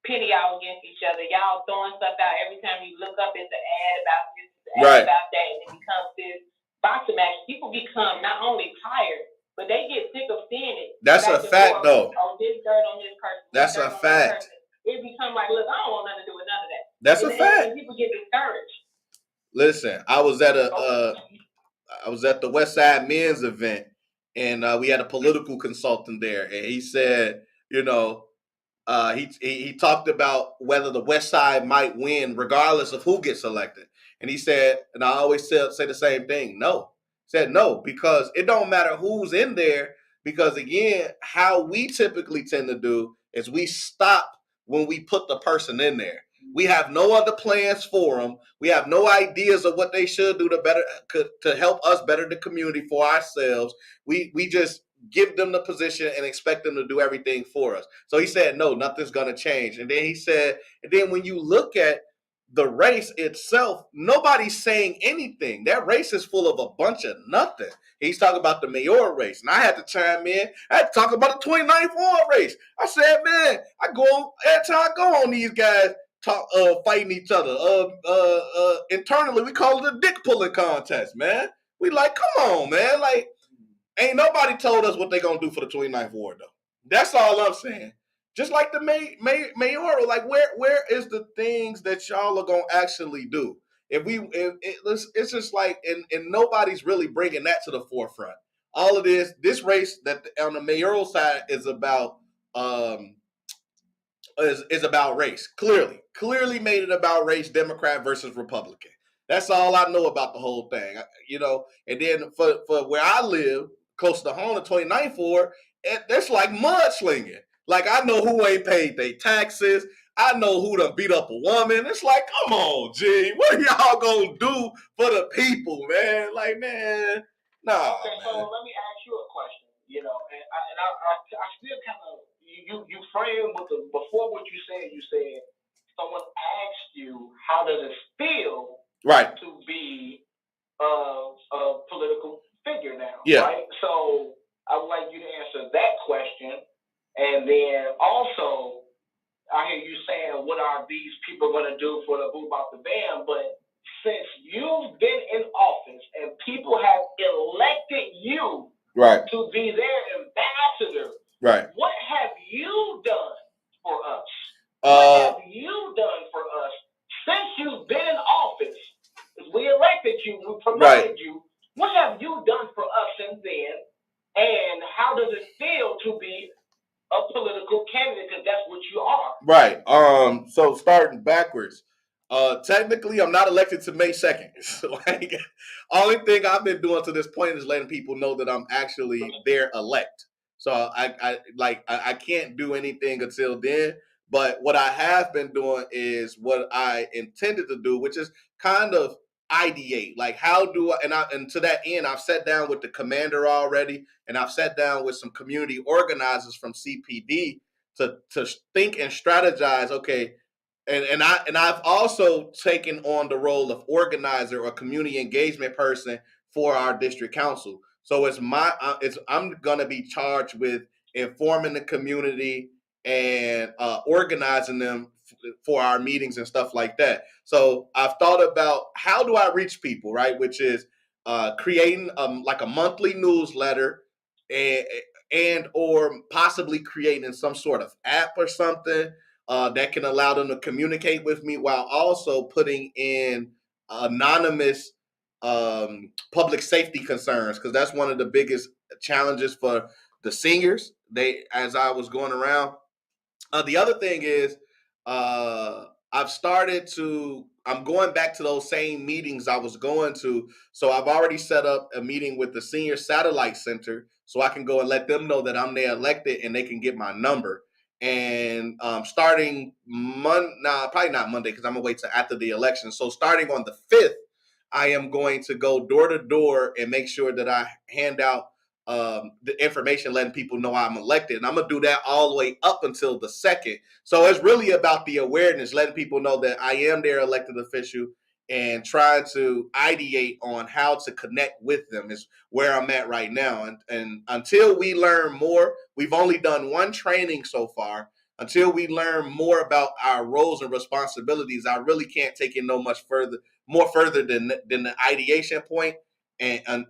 pitting y'all against each other, y'all throwing stuff out every time you look up, it's an ad about this, it's an ad about that, and it becomes this boxing match. People become not only tired, but they get sick of seeing it. That's a fact, though. Oh, this dirt on this person. That's a fact. It becomes like, look, I don't want nothing to do with none of that. That's a fact. And people get discouraged. Listen, I was at the West Side Men's event, and we had a political consultant there, and he said, you know, he talked about whether the West Side might win regardless of who gets elected. And he said, and I always say the same thing, no. He said no, because it don't matter who's in there, because again, how we typically tend to do is we stop when we put the person in there. We have no other plans for them. We have no ideas of what they should do to help us better the community for ourselves. We just give them the position and expect them to do everything for us. So he said, no, nothing's going to change. And then he said, and then when you look at the race itself, nobody's saying anything. That race is full of a bunch of nothing. He's talking about the mayoral race. And I had to chime in. I had to talk about the 29th ward race. I said, man, every time I go on these guys fighting each other. Internally, we call it a dick pulling contest, man. We like, come on, man. Like, ain't nobody told us what they gonna do for the 29th ward, though. That's all I'm saying. Just like the mayoral, like where is the things that y'all are gonna actually do? It's just like, and nobody's really bringing that to the forefront. All of this race that on the mayoral side is about is about race. Clearly made it about race, Democrat versus Republican. That's all I know about the whole thing, you know. And then for where I live, close to home, the 29th ward, that's like mudslinging. Like, I know who ain't paid their taxes. I know who done beat up a woman. It's like, come on, G. What are y'all gonna do for the people, man? Like, man, nah. Okay, man. So let me ask you a question. You know, and I still kind of you frame with the before what you said. You said someone asked you how does it feel right to be a political figure now, yeah. right? So I would like you to answer that question, and then also I hear you saying what are these people going to do for the boom out the bam, but since you've been in office and people have elected you right to be their ambassador, right, what have you done for us? What have you done for us since you've been in office? We elected you, we promoted you. What have you done for us since then? And how does it feel to be a political candidate? Because that's what you are. Right. So starting backwards. Technically, I'm not elected to May 2nd. So, like, only thing I've been doing to this point is letting people know that I'm actually their elect. So I can't do anything until then. But what I have been doing is what I intended to do, which is kind of ideate. Like, how do and to that end, I've sat down with the commander already, and I've sat down with some community organizers from CPD to think and strategize. Okay, and I've also taken on the role of organizer or community engagement person for our district council. So I'm gonna be charged with informing the community and organizing them for our meetings and stuff like that. So I've thought about how do I reach people, right? Which is creating like a monthly newsletter and or possibly creating some sort of app or something that can allow them to communicate with me while also putting in anonymous public safety concerns, because that's one of the biggest challenges for the seniors. As I was going around, the other thing is I'm going back to those same meetings I was going to. So I've already set up a meeting with the Senior Satellite Center so I can go and let them know that I'm their elected and they can get my number. And starting probably not Monday because I'm going to wait till after the election. So starting on the 5th, I am going to go door to door and make sure that I hand out the information, letting people know I'm elected. And I'm going to do that all the way up until the 2nd. So it's really about the awareness, letting people know that I am their elected official and trying to ideate on how to connect with them is where I'm at right now. And until we learn more, we've only done one training so far. Until we learn more about our roles and responsibilities, I really can't take it more further than the ideation point and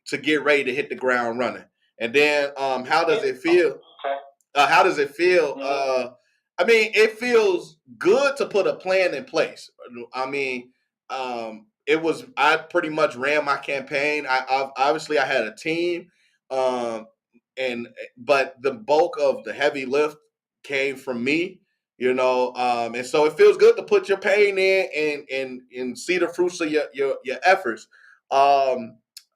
to get ready to hit the ground running. And then how does it feel? How does it feel? I mean, it feels good to put a plan in place. I mean, I pretty much ran my campaign. I obviously I had a team, but the bulk of the heavy lift came from me, and so it feels good to put your pain in and see the fruits of your efforts.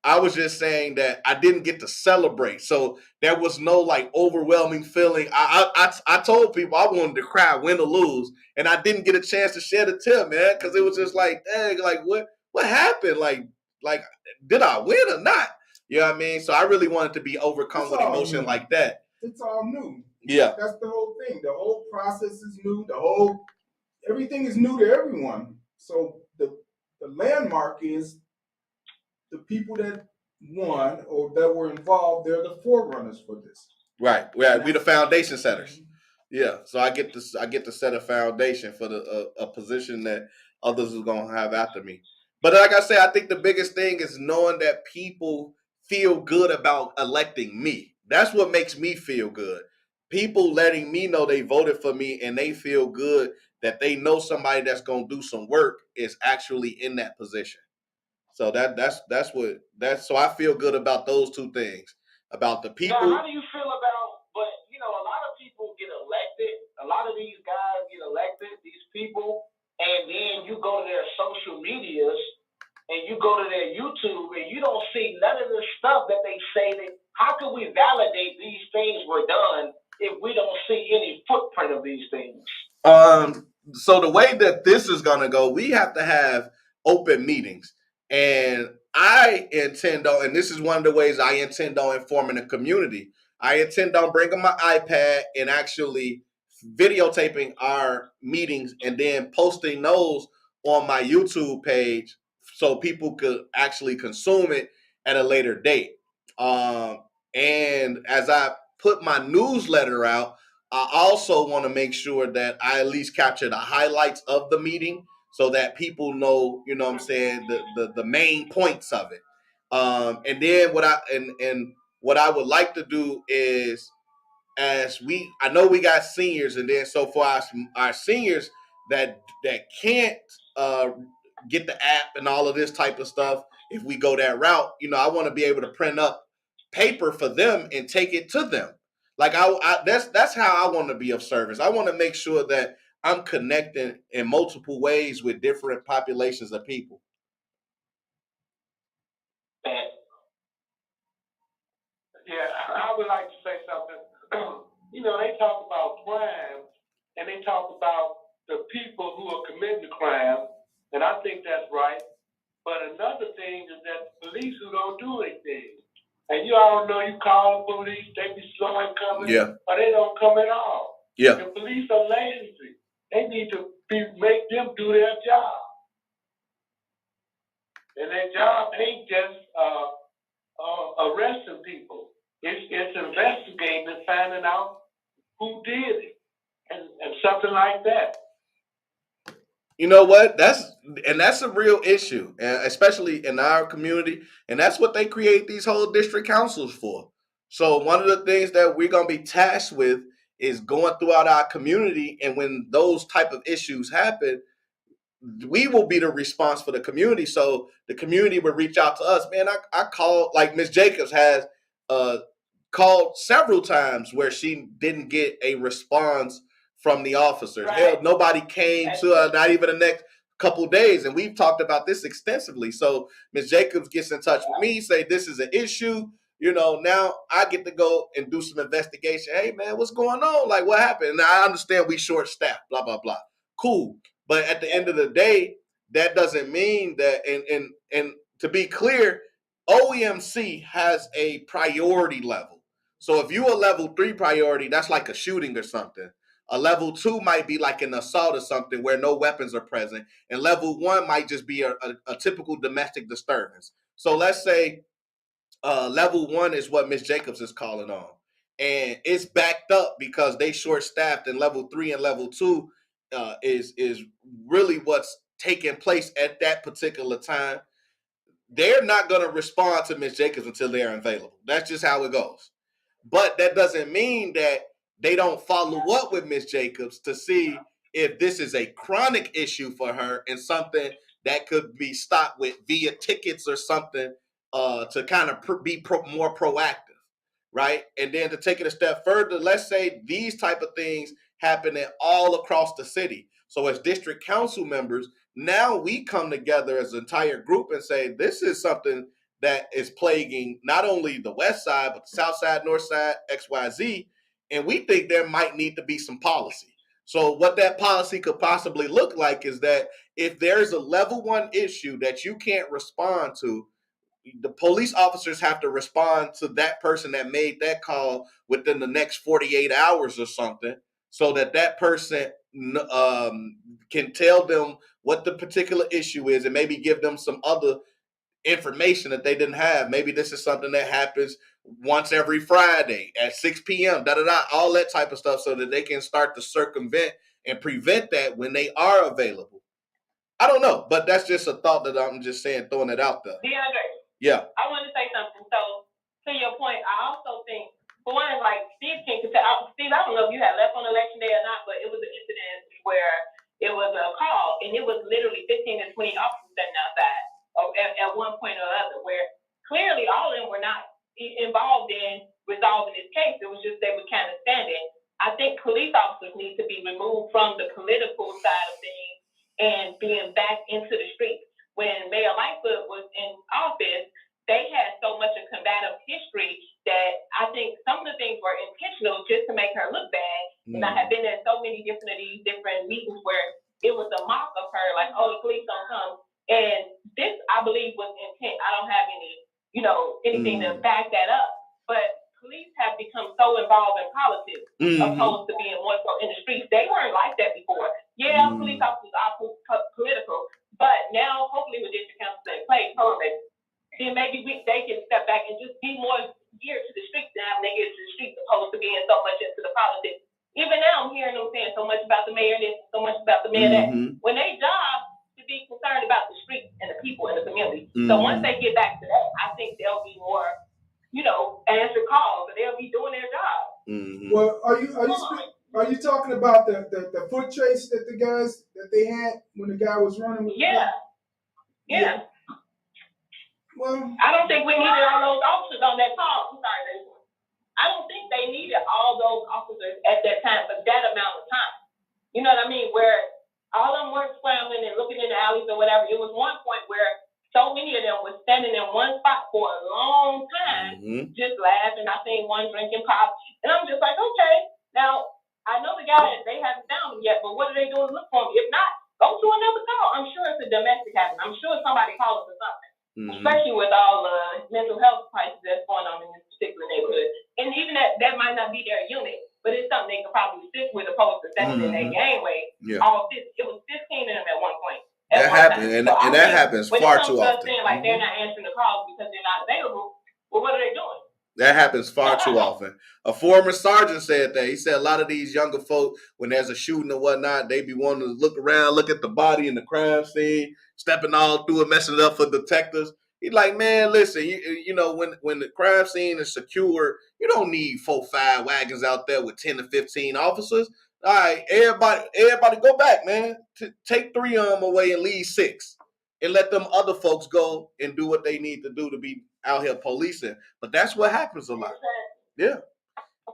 I was just saying that I didn't get to celebrate, so there was no like overwhelming feeling. I told people I wanted to cry, win or lose, and I didn't get a chance to share the tip, man, because it was just like, dang, like what happened? Like did I win or not? You know what I mean? So I really wanted to be overcome with emotion like that. It's all new. Yeah, that's the whole thing. The whole process is new. Everything is new to everyone. So the landmark is the people that won or that were involved. They're the forerunners for this. Right. We the foundation setters. Yeah. So I get to set a foundation for a position that others are gonna have after me. But like I say, I think the biggest thing is knowing that people feel good about electing me. That's what makes me feel good. People letting me know they voted for me and they feel good that they know somebody that's gonna do some work is actually in that position. So so I feel good about those two things. About the people. Now, how do you feel about, but a lot of people get elected, a lot of these guys get elected, these people, and then you go to their social medias and you go to their YouTube and you don't see none of the stuff that they say that how can we validate these things were done if we don't see any footprint of these things? So the way that this is going to go, we have to have open meetings. And I intend on, and this is one of the ways I intend on informing the community. I intend on bringing my iPad and actually videotaping our meetings and then posting those on my YouTube page so people could actually consume it at a later date. And as I put my newsletter out, I also want to make sure that I at least capture the highlights of the meeting so that people know, you know what I'm saying, the main points of it. And then what I would like to do is, I know we got seniors, and then so for our seniors that can't get the app and all of this type of stuff, if we go that route, I want to be able to print up paper for them and take it to them. Like that's how I want to be of service. I want to make sure that I'm connecting in multiple ways with different populations of people. Yeah, I would like to say something. They talk about crime and they talk about the people who are committing the crime, and I think that's right. But another thing is that police who don't do anything. And you all know, you call the police, they be slow in coming, or they don't come at all. Yeah. The police are lazy. They need to make them do their job. And their job ain't just arresting people. It's investigating and finding out who did it and something like that. You know what? That's a real issue, especially in our community. And that's what they create these whole district councils for. So one of the things that we're going to be tasked with is going throughout our community. And when those type of issues happen, we will be the response for the community. So the community would reach out to us. Man, I called, like Ms. Jacobs has called several times where she didn't get a response from the officers. Right. Hell, nobody came to her, not even the next couple days. And we've talked about this extensively. So Ms. Jacobs gets in touch with me, say this is an issue. Now I get to go and do some investigation. Hey man, what's going on? Like, what happened? And I understand we short staffed, blah, blah, blah. Cool. But at the end of the day, that doesn't mean that, and to be clear, OEMC has a priority level. So if you a level 3 priority, that's like a shooting or something. A level 2 might be like an assault or something where no weapons are present. And level 1 might just be a typical domestic disturbance. So let's say level 1 is what Ms. Jacobs is calling on. And it's backed up because they short-staffed, and level 3 and level 2 is really what's taking place at that particular time. They're not going to respond to Ms. Jacobs until they're available. That's just how it goes. But that doesn't mean that they don't follow up with Ms. Jacobs to see if this is a chronic issue for her and something that could be stopped with via tickets or something to kind of be more proactive, right? And then to take it a step further, let's say these type of things happening all across the city. So as district council members, now we come together as an entire group and say, this is something that is plaguing not only the west side, but the south side, north side, XYZ. And we think there might need to be some policy. So what that policy could possibly look like is that if there's a level 1 issue that you can't respond to, the police officers have to respond to that person that made that call within the next 48 hours or something, so that person can tell them what the particular issue is and maybe give them some other information that they didn't have. Maybe this is something that happens once every Friday at 6 p.m., all that type of stuff, so that they can start to circumvent and prevent that when they are available. I don't know, but that's just a thought that I'm just saying, throwing it out there. DeAndre. Yeah. I want to say something. So, to your point, I also think, for one, like Steve can tell. Steve, I don't know if you had left on election day or not, but it was an incident where it was a call, and it was literally 15 to 20 officers sitting outside at one point or other, where clearly all of them were not involved in resolving this case. It was just they were kind of standing. I think police officers need to be removed from the political side of things and being back into the streets. When Mayor Lightfoot was in office, they had so much of combative history that make her look bad. And I have been at so many different of these different meetings where it was a mock of her, like, oh, the police don't come. And this, I believe, was intent. I don't have any, anything to back that up. But police have become so involved in politics, opposed to being more so in the streets. They weren't like that before. Yeah, police officers are political, but now, hopefully, with district councils in place, then maybe they can step back and just be more geared to the streets now when they get to the streets, opposed to being so much into the politics. Even now, I'm hearing them saying so much about the mayor this, so much about the mayor that. When they job to be concerned about the streets and the people in the community. So once they get back to that, I think they'll be more, answer calls, and they'll be doing their job. Well, are you talking about the foot chase that they had when the guy was running with? Yeah. Well, I don't think we needed all those officers on that call. I'm sorry, Dave. I don't think they needed all those officers at that time for that amount of time. You know what I mean? Where all of them weren't scrambling and looking in the alleys or whatever. It was one point where so many of them were standing in one spot for a long time, just laughing. I seen one drinking pop. And I'm just like, okay, now I know the guy, they haven't found him yet, but what are they doing to look for him? If not, go to another call. I'm sure it's a domestic happening. I'm sure somebody calling for something. Especially with all the mental health crisis that's going on in this particular neighborhood. And even that might not be their unit, but it's something they could probably sit with opposed to standing in their gangway. Yeah. It was 15 of them at one point. That happens, and that happens far too often. Saying, like, they're not answering the calls because they're not available, well, what are they doing? That happens far too often. A former sergeant said that. He said a lot of these younger folk, when there's a shooting or whatnot, they be wanting to look around, look at the body in the crime scene, stepping all through it, messing it up for detectives. He's like, man, listen, when the crime scene is secure, you don't need 4-5 wagons out there with 10 to 15 officers. All right, everybody go back, man. Take 3 of them away and leave 6. And let them other folks go and do what they need to do to be out here policing. But that's what happens a lot. Yeah.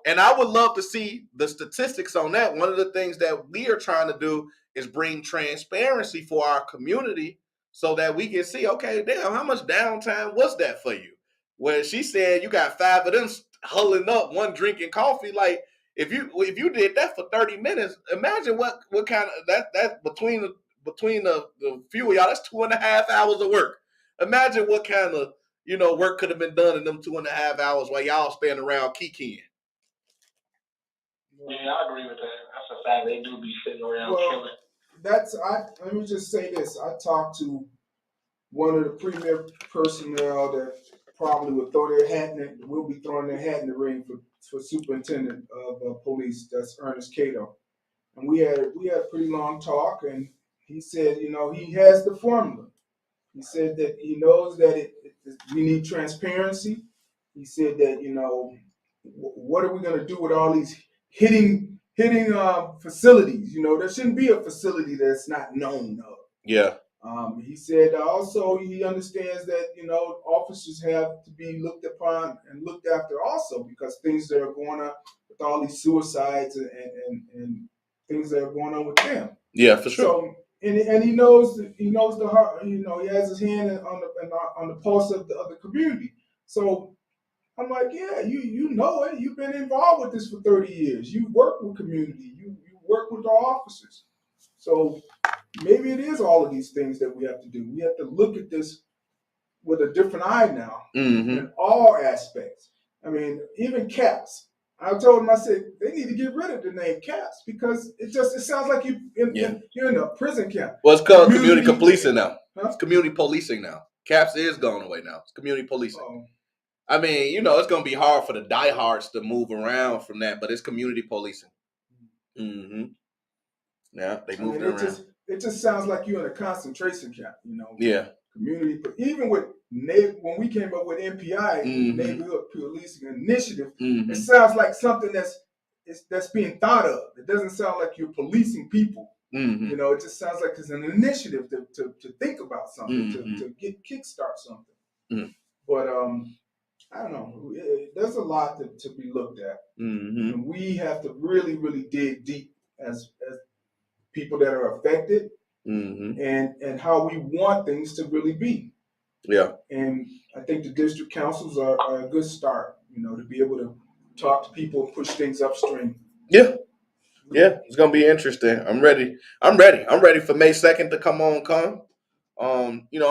And I would love to see the statistics on that. One of the things that we are trying to do is bring transparency for our community so that we can see, okay, damn, how much downtime was that for you? Where she said you got 5 of them huddling up, one drinking coffee. Like, if you did that for 30 minutes, imagine what kind of that's between the few of y'all, that's 2.5 hours of work. Imagine what kind of work could have been done in them 2.5 hours while y'all standing around kikiing. Yeah, I agree with that. That's a fact. They do be sitting around killing. Let me just say this. I talked to one of the premier personnel that probably will be throwing their hat in the ring for superintendent of police. That's Ernest Cato. And we had a pretty long talk, and he said, he has the formula. He said that he knows that we need transparency. He said that, what are we going to do with all these hitting facilities? There shouldn't be a facility that's not known of. Yeah. He said also he understands that, officers have to be looked upon and looked after also because things that are going on with all these suicides and things that are going on with them. Yeah, for sure. So, and he knows the heart. He has his hand on the pulse of the community. So I'm like, yeah, you know it. You've been involved with this for 30 years. You work with community. You work with the officers. So maybe it is all of these things that we have to do. We have to look at this with a different eye now in all aspects. I mean, even CAPS. I told him, I said, they need to get rid of the name CAPS because it sounds like you're in a prison camp. Well, it's called community policing now. Huh? It's community policing now. CAPS is going away now. It's community policing. I mean, it's going to be hard for the diehards to move around from that, but it's community policing. Yeah, they moved around. It just sounds like you're in a concentration camp, Yeah. Community, but even when we came up with NPI, Neighborhood Policing Initiative, it sounds like something that's being thought of. It doesn't sound like you're policing people. It just sounds like it's an initiative to think about something, to kickstart something. But I don't know. There's a lot to be looked at. And we have to really, really dig deep as people that are affected. And how we want things to really be. Yeah. And I think the district councils are a good start, to be able to talk to people, push things upstream. Yeah. Yeah, it's gonna be interesting. I'm ready. I'm ready for May 2nd to come. I'm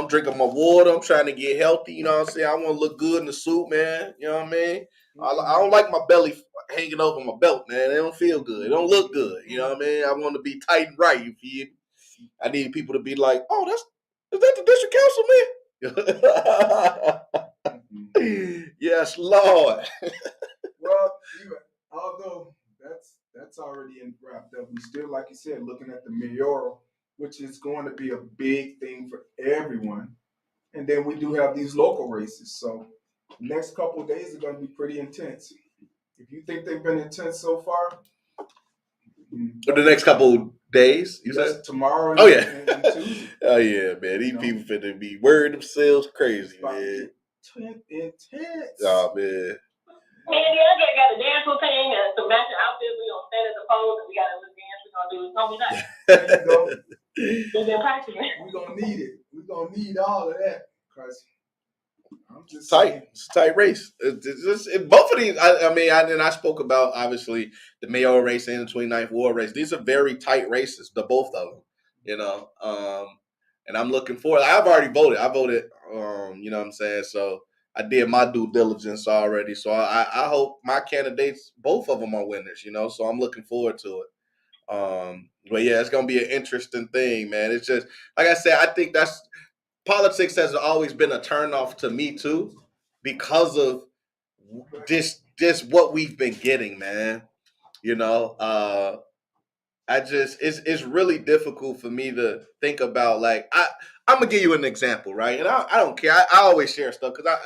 drinking my water. I'm trying to get healthy. You know what I'm saying? I want to look good in the suit, man. You know what I mean? I don't like my belly hanging over my belt, man. It don't feel good. It don't look good. You know what I mean? I want to be tight and right. You feel? I need people to be like, oh, is that the district councilman? Yes, Lord. Well, although that's already wrapped up, we still, like you said, looking at the mayoral, which is going to be a big thing for everyone. And then we do have these local races. So the next couple of days are going to be pretty intense. If you think they've been intense so far, the next couple of days, you said tomorrow. Oh yeah, and Tuesday. Oh yeah, man. These people finna be worried themselves crazy, man. Intense. Oh man. Me and DeAndre got a dance routine and some matching outfits. We gonna stand at the pole and we got a little dance we gonna do. It's gonna be nice. There you go. We've been practicing. We're gonna need it. We're gonna need all of that. Cause I'm just tight. saying. It's a tight race. Both of these. I spoke about obviously the mayoral race and the 29th ward race. These are very tight races. The both of them. You know. And I'm looking forward. I've already voted. I voted. You know what I'm saying. So I did my due diligence already. So I hope my candidates, both of them, are winners. You know. So I'm looking forward to it. But yeah, it's gonna be an interesting thing, man. It's just like I said. I think politics has always been a turnoff to me too, because of this what we've been getting, man. You know, it's really difficult for me to think about. Like I'm gonna give you an example, right? And I don't care. I always share stuff because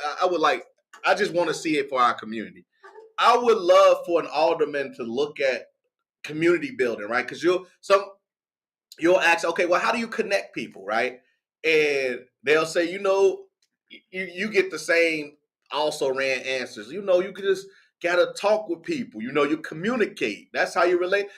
I just want to see it for our community. I would love for an alderman to look at community building, right? Because you'll ask, okay, well, how do you connect people, right? And they'll say, you get the same also ran answers. You could just gotta talk with people. You communicate. That's how you relate.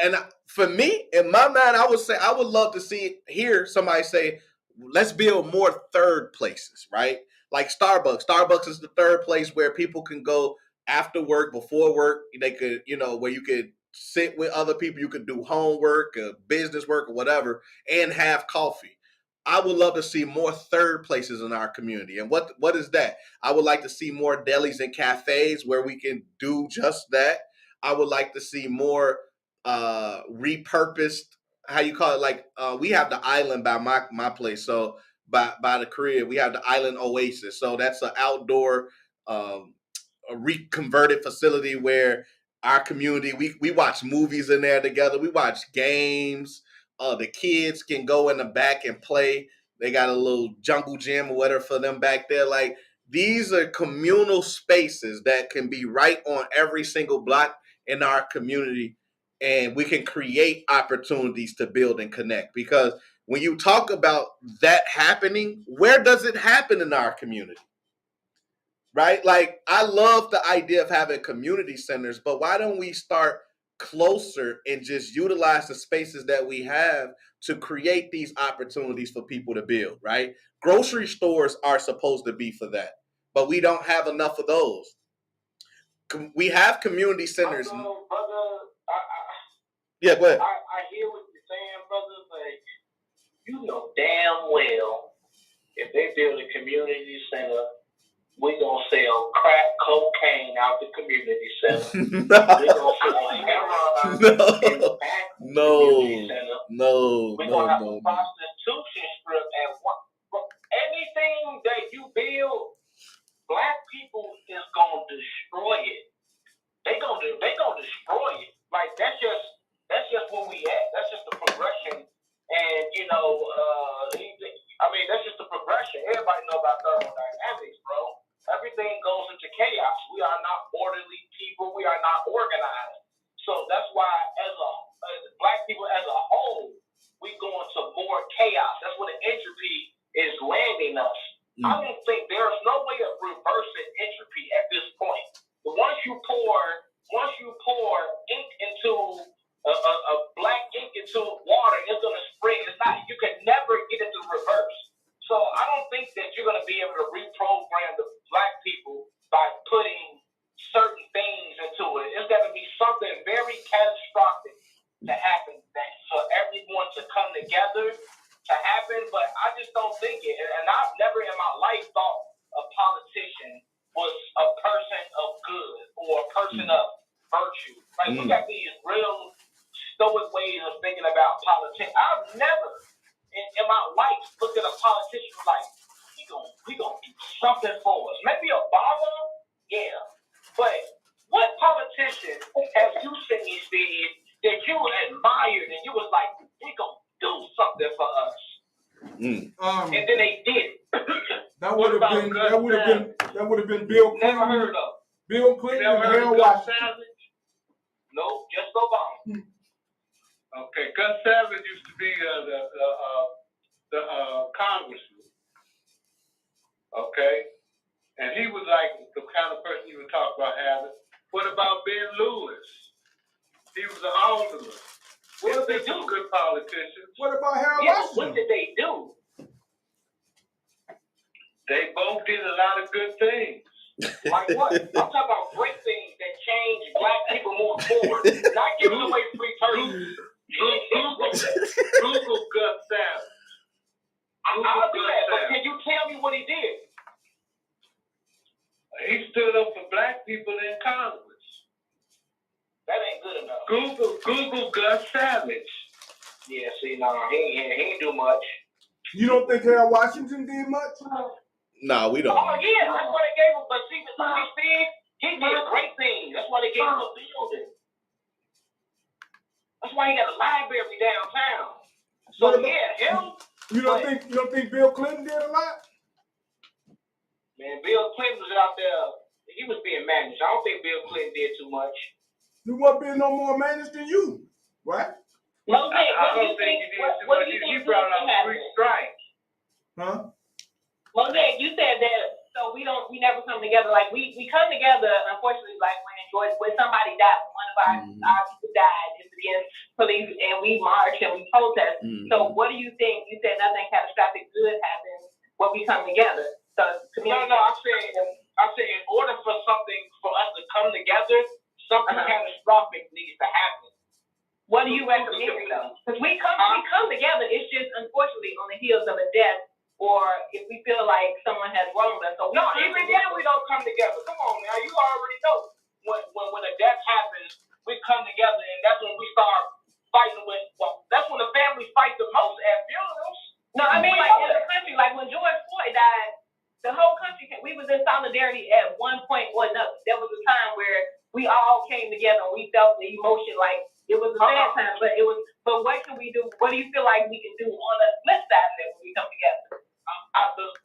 And for me, in my mind, I would love to hear somebody say, let's build more third places, right? Like Starbucks. Starbucks is the third place where people can go after work, before work. They could, where you could sit with other people. You could do homework, business work, or whatever, and have coffee. I would love to see more third places in our community. And what is that? I would like to see more delis and cafes where we can do just that. I would like to see more repurposed, how you call it, like we have the island by my place, so by the crib we have the island oasis. So that's an outdoor a reconverted facility where our community, we watch movies in there together, we watch games, the kids can go in the back and play. They got a little jungle gym or whatever for them back there. Like, these are communal spaces that can be right on every single block in our community, and we can create opportunities to build and connect. Because when you talk about that happening, where does it happen in our community? Right? Like, I love the idea of having community centers, but why don't we start closer and just utilize the spaces that we have to create these opportunities for people to build, right? Grocery stores are supposed to be for that, but we don't have enough of those. We have community centers. Also, brother, yeah, go ahead. I hear what you're saying, brother, but you know damn well if they build a community center, we're going to sell crack cocaine out the community center. We're going to sell heroin in the back of the community center. We're going to have a prostitution strip at one. Anything that you build, black people is going to destroy it. They gonna destroy it. Like, that's just where we at. That's just the progression. And that's just the progression. Everybody know about thermodynamics, bro. Everything goes into chaos. We are not orderly people. We are not organized. So that's why, as black people as a whole, we go into more chaos. That's where the entropy is landing us. I don't think there's no way of reversing entropy at this point. Once you pour ink into a black ink into water, it's gonna spring. You can never get it to reverse. So I don't think that you're gonna be able to reprogram the black people by putting certain things thinking, and I've never in my life thought a politician was a person of good or a person of virtue. Like, we got these real stoic ways of thinking about politics. I've never in my life looked at a politician like, we gonna do something for us. Maybe Obama, yeah. But what politician have you seen, Steve, that you admired and you was like, they gonna do something for us? And then they did. That would have been Bill Clinton. Never heard of. Bill Clinton and Harold Washington. No, just Obama. Okay, Gus Savage used to be the congressman. Okay, and he was like the kind of person you would talk about having. What about Ben Lewis? He was an alderman. What did they do? Good politicians. What about Harold Washington? What did they do? They both did a lot of good things. Like what? I'm talking about great things that change black people more forward. Not giving away free turkeys. Google Gus Savage. I'll do that, but can you tell me what he did? He stood up for black people in Congress. That ain't good enough. Google Gus Savage. Yeah, see, no, he ain't do much. You don't think Harold Washington did much? Nah, we don't. Oh, yeah, that's why they gave him, but see, he did great things. That's why they gave him a building. That's why he got a library downtown. So, yeah, him. You don't think Bill Clinton did a lot? Man, Bill Clinton was out there. He was being managed. I don't think Bill Clinton did too much. He wasn't being no more managed than you, right? No, I don't think he did too much. He brought out 3 strikes. Huh? Well, yeah, you said that. So we never come together. Like we come together. Unfortunately, like when somebody died, one of our people died, and police, and we march and we protest. So what do you think? You said nothing catastrophic good happens when we come together. So no, I said in order for us to come together, something catastrophic needs to happen. What do you recommend though? Because we come together. It's just unfortunately on the heels of a death, or if we feel like someone has wronged us. So no, even then we don't come together. Come on now, you already know when a death happens, we come together, and that's when we start fighting with. Well, that's when the families fight the most at funerals. No, I mean like in the country, like when George Floyd died, the whole country we was in solidarity at one point or another. There was a time where we all came together and we felt the emotion like. It was a sad time, but But what can we do? What do you feel like we can do on the flip side of it when we come together?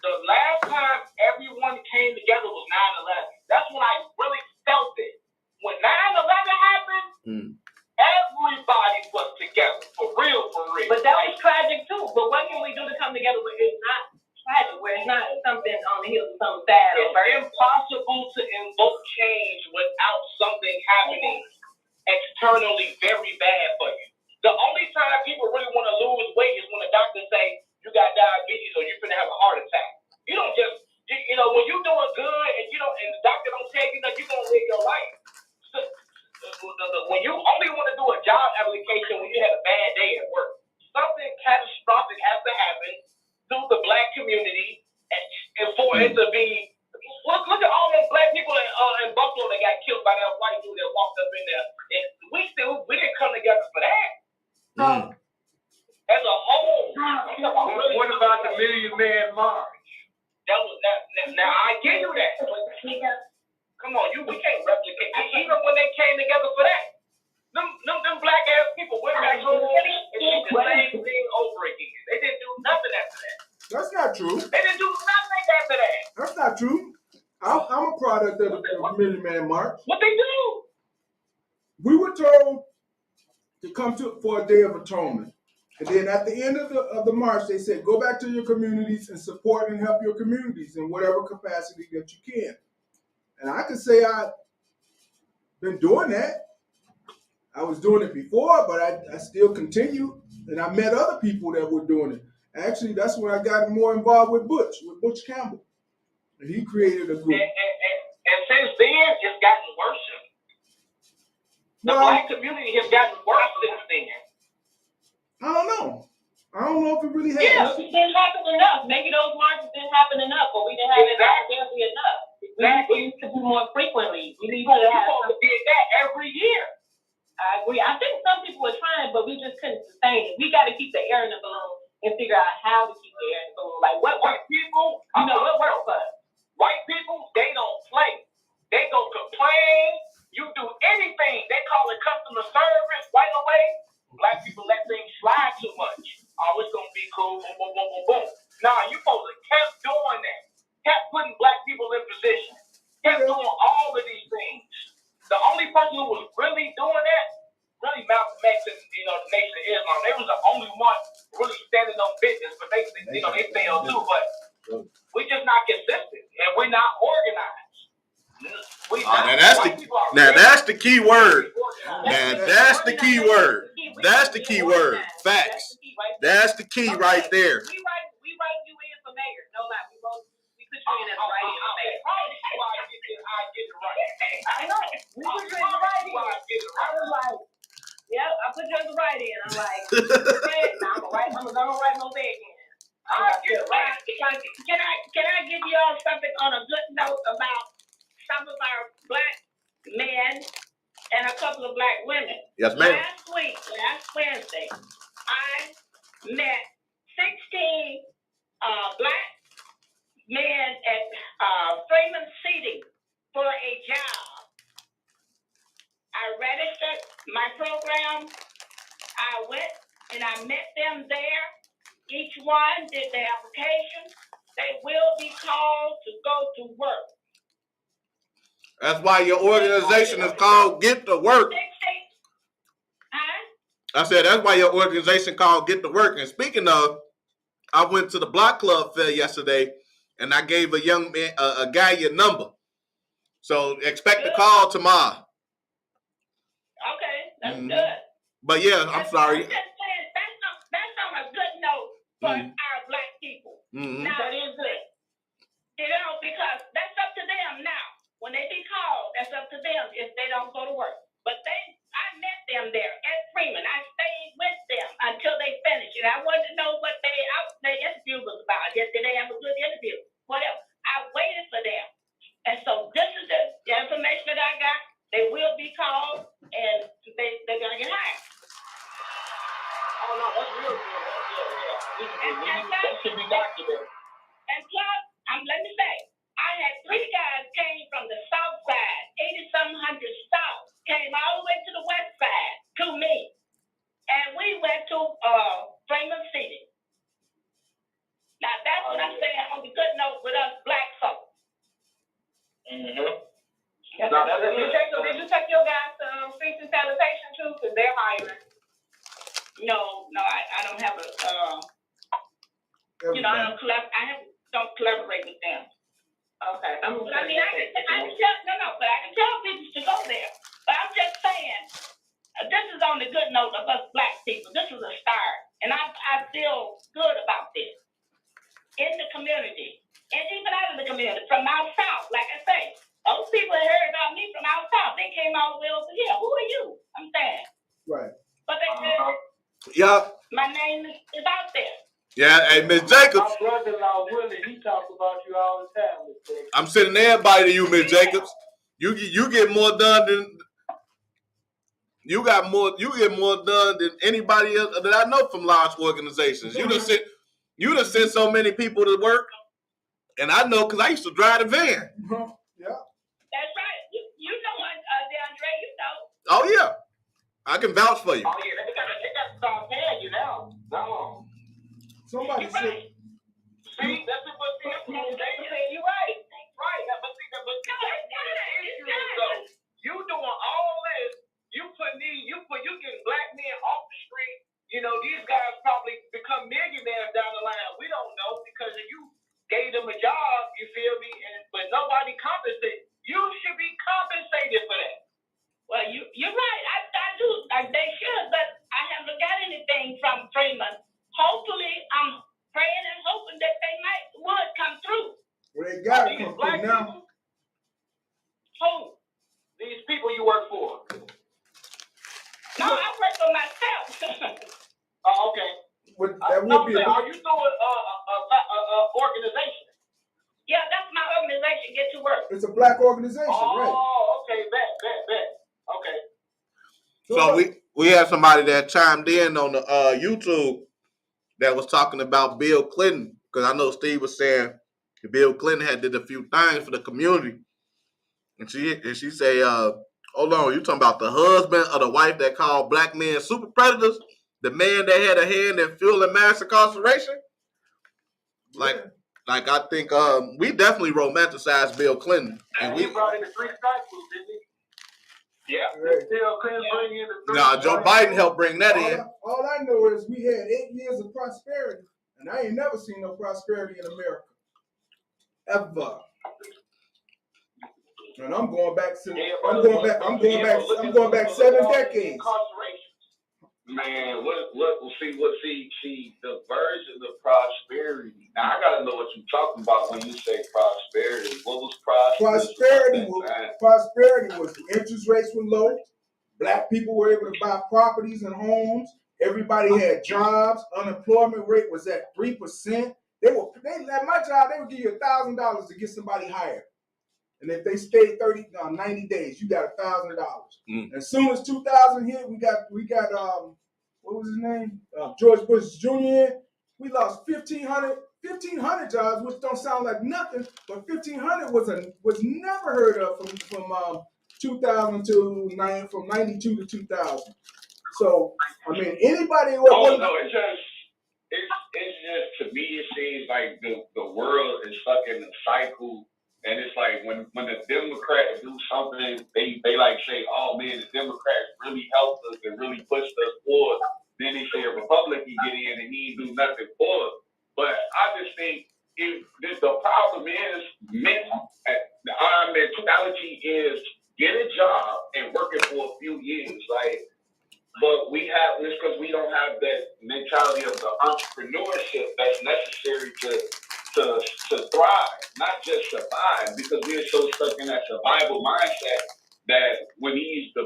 The last time everyone came together was 9/11. That's when I really felt it. When 9/11 happened, everybody was together for real. But that was tragic too. But what can we do to come together where it's not tragic, where it's not something on the heels of something bad? It's impossible to invoke change without something happening externally very bad for you. The only time people really want to lose weight is when the doctor say you got diabetes or you're finna have a heart attack. You don't just, when you're doing good and and the doctor don't tell you that you're gonna live your life. When you only want to do a job application when you had a bad day at work, something catastrophic has to happen through the black community and for it to be. Look at all those black people in Buffalo that got killed by that white dude that walked up in there. And we didn't come together for that. As a whole. What about the Million Man March? That was now I give you that. Come on, we can't replicate. Even when they came together for that, them black ass people went back home and did the same thing over again. They didn't do nothing after that. That's not true. They didn't do nothing after that. That's not true. I'm a product of the Million Man March. What they do? We were told to come for a Day of Atonement. And then at the end of the march, they said, go back to your communities and support and help your communities in whatever capacity that you can. And I can say I've been doing that. I was doing it before, but I still continue. And I met other people that were doing it. Actually, that's when I got more involved with Butch Campbell. And he created a group. And since then, it's gotten worse. The black community has gotten worse since then. I don't know. I don't know if it really has. Yeah, it didn't happen enough. Maybe those marches didn't happen enough, but we didn't have it exactly enough. We need to do more frequently. We need to have that every year. I agree. I think some people are trying, but we just couldn't sustain it. We got to keep the air in the balloon and figure out how to keep the air in the balloon. Like what white people, what works for us? White people, they don't play. They go complain. You do anything, they call it customer service right away. Black people let things slide too much. Oh, it's gonna be cool. Boom, boom, boom, boom, boom. Nah, you supposed to kept doing that. Kept putting black people in position. Kept doing all of these things. The only person who was really doing that, really Malcolm X and the Nation of Islam. They was the only one really standing on business, but they failed too. But we just not consistent and we're not organized. Now that's the key word. Now that's the key word. That's the key word. Facts. That's the key right there. We write you in for mayor. No lie, we put you in as writing for mayor. I get it right. I know. We put you in the writing. I was like, yep, I put you in the writing. I'm like, I'm gonna write no bag in. Can I give you all something on a good note about some of our black men and a couple of black women? Yes, ma'am. Last Wednesday, I met 16 black men at Freeman Seating for a job. I registered my program. I went and I met them there. Each one did their application. They will be called to go to work. That's why your organization is called Get to Work. I said that's why your organization called Get to Work. And speaking of, I went to the Block Club fair yesterday, and I gave a young man, a guy, your number. So expect a call tomorrow. Okay, that's good. But yeah, I'm sorry. I'm just saying, that's on a good note for our black people. Now, that is good. Because that's up to them now. When they be called, that's up to them if they don't go to work. But I met them there at Freeman. I stayed with them until they finished. And I wanted to know what their interview was about. Did they have a good interview? Whatever. I waited for them. And so this is the information that I got. They will be called and they're going to get hired. Oh, no, that's real good. Yeah. That should be documented. And plus, let me say, I had 3 guys came from the south side, 80-some-hundred south, came all the way to the west side to me. And we went to Freeman City. Now, that's what I'm saying on the good note with us black folks. Mm-hmm. Did you take your guys to streets and sanitation too? Because they're hiring. No, I don't have a, don't collaborate with them. Okay. I can tell people to go there. But I'm just saying, this is on the good note of us black people. This is a start. And I feel good about this. In the community. And even out of the community. From out south, like I say. Those people that heard about me from out south, they came all the way over here. Who are you? I'm saying. Right. But they said, my name is out there. Yeah, hey, Miss Jacobs. My brother-in-law, Willie, he talks about you all the time, Miss Jacobs. I'm sending everybody to you, Miss Jacobs. You get more done than you get more done than anybody else that I know from large organizations. You done sent so many people to work, and I know because I used to drive the van. Yeah. That's right. You know what, DeAndre, you know. Oh yeah, I can vouch for you. Oh yeah, they got to start paying you now. No. Somebody said. See, that's what you're right. Right. But see, you doing all this. You getting black men off the street. These guys probably become millionaires down the line. We don't know because if you gave them a job, you feel me? But nobody compensated. You should be compensated for that. Well, you're right. I do. They should, but I haven't got anything from Freeman. Hopefully, I'm praying and hoping that they would come through. Well, they got to come through now. Who? These people you work for. No, I work for myself. Oh, okay. That would be. Are you doing organization? Yeah, that's my organization. Get to work. It's a black organization, right? Oh, okay, bet. Okay. So we had somebody that chimed in on the YouTube that was talking about Bill Clinton, because I know Steve was saying Bill Clinton had did a few things for the community, and she say, hold on, you talking about the husband or the wife that called black men super predators, the man that had a hand in fueling mass incarceration? Like I think we definitely romanticized Bill Clinton, and we brought in the three cycles, didn't he? Yeah, Bill Clinton bring in the three. No, Joe Biden helped bring that in. All I know is we had 8 years of prosperity, and I ain't never seen no prosperity in America ever. And I'm going back to I'm going back 7 decades. Man, see the version of prosperity. Now I gotta know what you're talking about when you say prosperity. What was prosperity? Prosperity was interest rates were low. Black people were able to buy properties and homes. Everybody had jobs. Unemployment rate was at 3%. At my job, they would give you $1,000 to get somebody hired. And if they stayed 90 days, you got $1,000. As soon as 2000 hit, we got what was his name? George Bush Jr. We lost 1,500 jobs, which don't sound like nothing, but 1,500 was never heard of from 2000 to from 92 to 2000. So I mean, anybody. It's just to me, it seems like the world is stuck in a cycle. And it's like when the Democrats do something, they like say, oh man, the Democrats really helped us and really pushed us forward. Then they say a Republican get in and he ain't do nothing for us. But I just think if the problem is mental, our mentality is get a job and work it for a few years. But we have this because we don't have that mentality of the entrepreneurship that's necessary to thrive, not just survive, because we're so stuck in that survival mindset that when the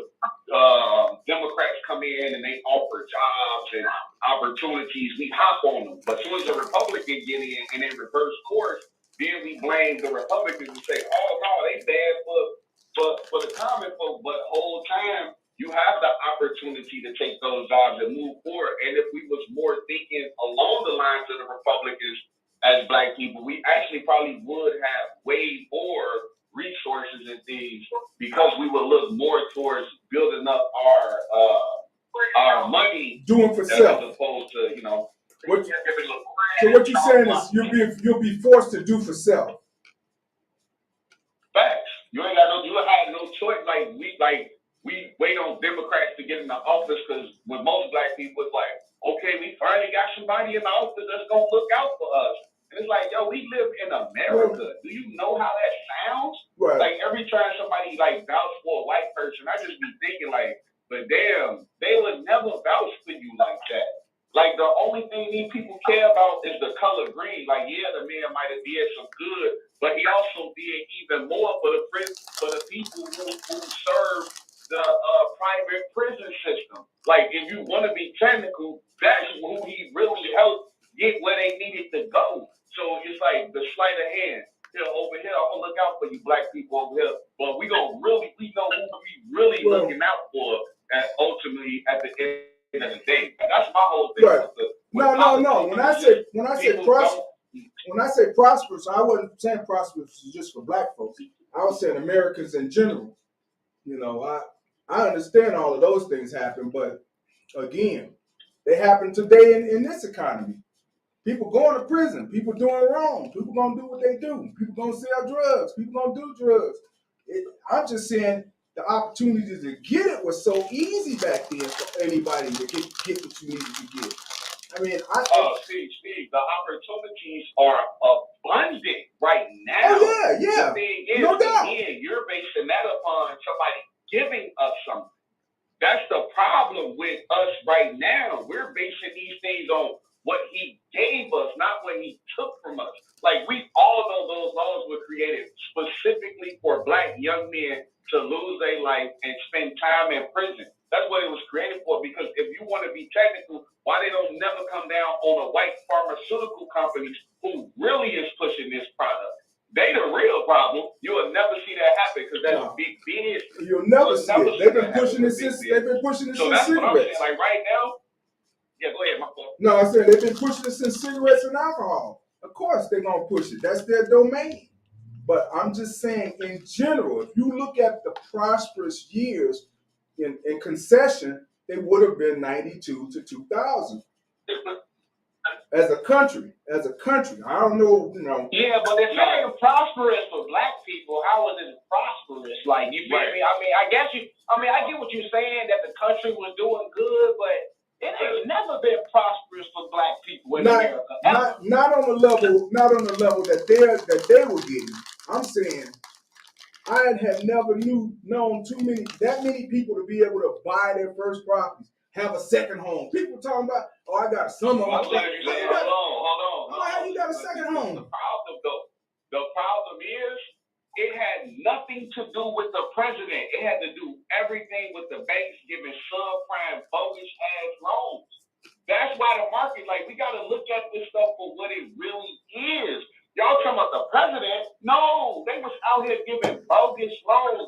Democrats come in and they offer jobs and opportunities, we hop on them. But as soon as the Republicans get in and they reverse course, then we blame the Republicans and say, oh no, they bad for the common folk. But the whole time you have the opportunity to take those jobs and move forward. And if we was more thinking along the lines of the Republicans, as black people, we actually probably would have way more resources and things because we would look more towards building up our money, doing for self, as opposed to So what you're saying is you'll be forced to do for self. Facts. You had no choice. We wait on Democrats to get in the office because with most black people, it's like, okay, we finally got somebody in the office that's gonna look out for us. And it's like, yo, we live in America. Do you know how that sounds? Right. Like every time somebody vouch for a white person, I just be thinking but damn, they would never vouch for you like that. Like the only thing these people care about is the color green. Like, yeah, the man might have did some good, but he also did even more for the people who serve the private prison system. Like, if you want to be technical, that's who he really helped get where they needed to go. So it's like the sleight of hand. Over here, I'm gonna look out for you black people over here. But we know who we really looking out for, and ultimately at the end of the day. That's my whole thing. Right. No. When I say prosperous, I wasn't saying prosperous just for black folks. I was saying Americans in general. I understand all of those things happen, but again, they happen today in this economy. People going to prison. People doing wrong. People gonna do what they do. People gonna sell drugs. People gonna do drugs. I'm just saying the opportunity to get it was so easy back then for anybody to get what you needed to get. I mean, Steve, the opportunities are abundant right now. Oh yeah. The thing is, no doubt. Again, you're basing that upon somebody giving us something. That's the problem with us right now. We're basing these things on what he gave us, not what he took from us. Like, we all know those laws were created specifically for black young men to lose their life and spend time in prison. That's what it was created for, because if you want to be technical, why they don't never come down on a white pharmaceutical company who really is pushing this product. They the real problem. You will never see that happen because that's big business. You'll never see it. They've been pushing this since cigarettes. That's what I'm saying. Like right now. Yeah, go ahead, my fault. No, I said they've been pushing it since cigarettes and alcohol. Of course they're gonna push it. That's their domain. But I'm just saying, in general, if you look at the prosperous years in concession, they would have been 92 to 2000. As a country, I don't know, you know. Yeah, but if it ain't prosperous for black people, how is it prosperous? Like, you feel me? I get what you're saying, that the country was doing good, but it ain't never been prosperous for black people in America. Not on the level that they were getting. I'm saying I have never known that many people to be able to buy their first properties, have a second home. People talking about, I got a summer home. Hold on. How you got a second home? The problem is, it had nothing to do with the president. It had to do everything with the banks giving subprime, bogus ass loans. That's why the market, like, we got to look at this stuff for what it really is. Y'all talking about the president? No, they was out here giving bogus loans.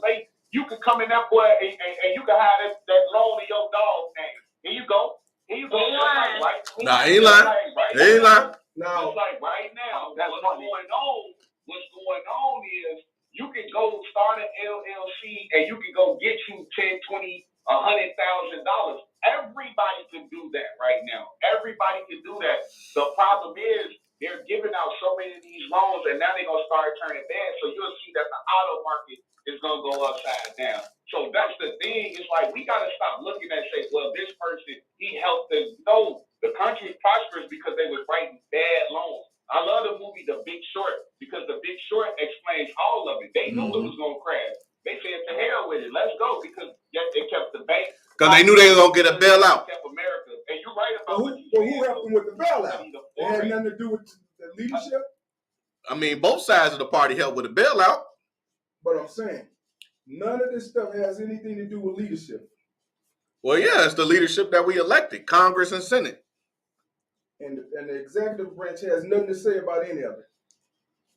You could come in that boy and you could have that loan in your dog name. Here you go. Right? Nah, he ain't lying. He ain't lying. No. It's like right now, what's going on is you can go start an LLC and you can go get you $10,000, $20,000, $100,000. Everybody can do that right now. Everybody can do that. The problem is they're giving out so many of these loans, and now they're gonna start turning bad. So you'll see that the auto market is gonna go upside down. So that's the thing. It's like we gotta stop looking at say, well, this person he helped us. No, the country is prosperous because they was writing bad loans. I love the movie The Big Short because The Big Short explains all of it. They knew it was gonna crash. They said to hell with it. Let's go because they kept the bank. Because they knew they were gonna get a bailout. Kept America, and you're right about who helped them with the bailout? It had nothing to do with the leadership. I mean, both sides of the party helped with a bailout. But I'm saying, none of this stuff has anything to do with leadership. Well, yeah, it's the leadership that we elected, Congress and Senate. And the executive branch has nothing to say about any of it.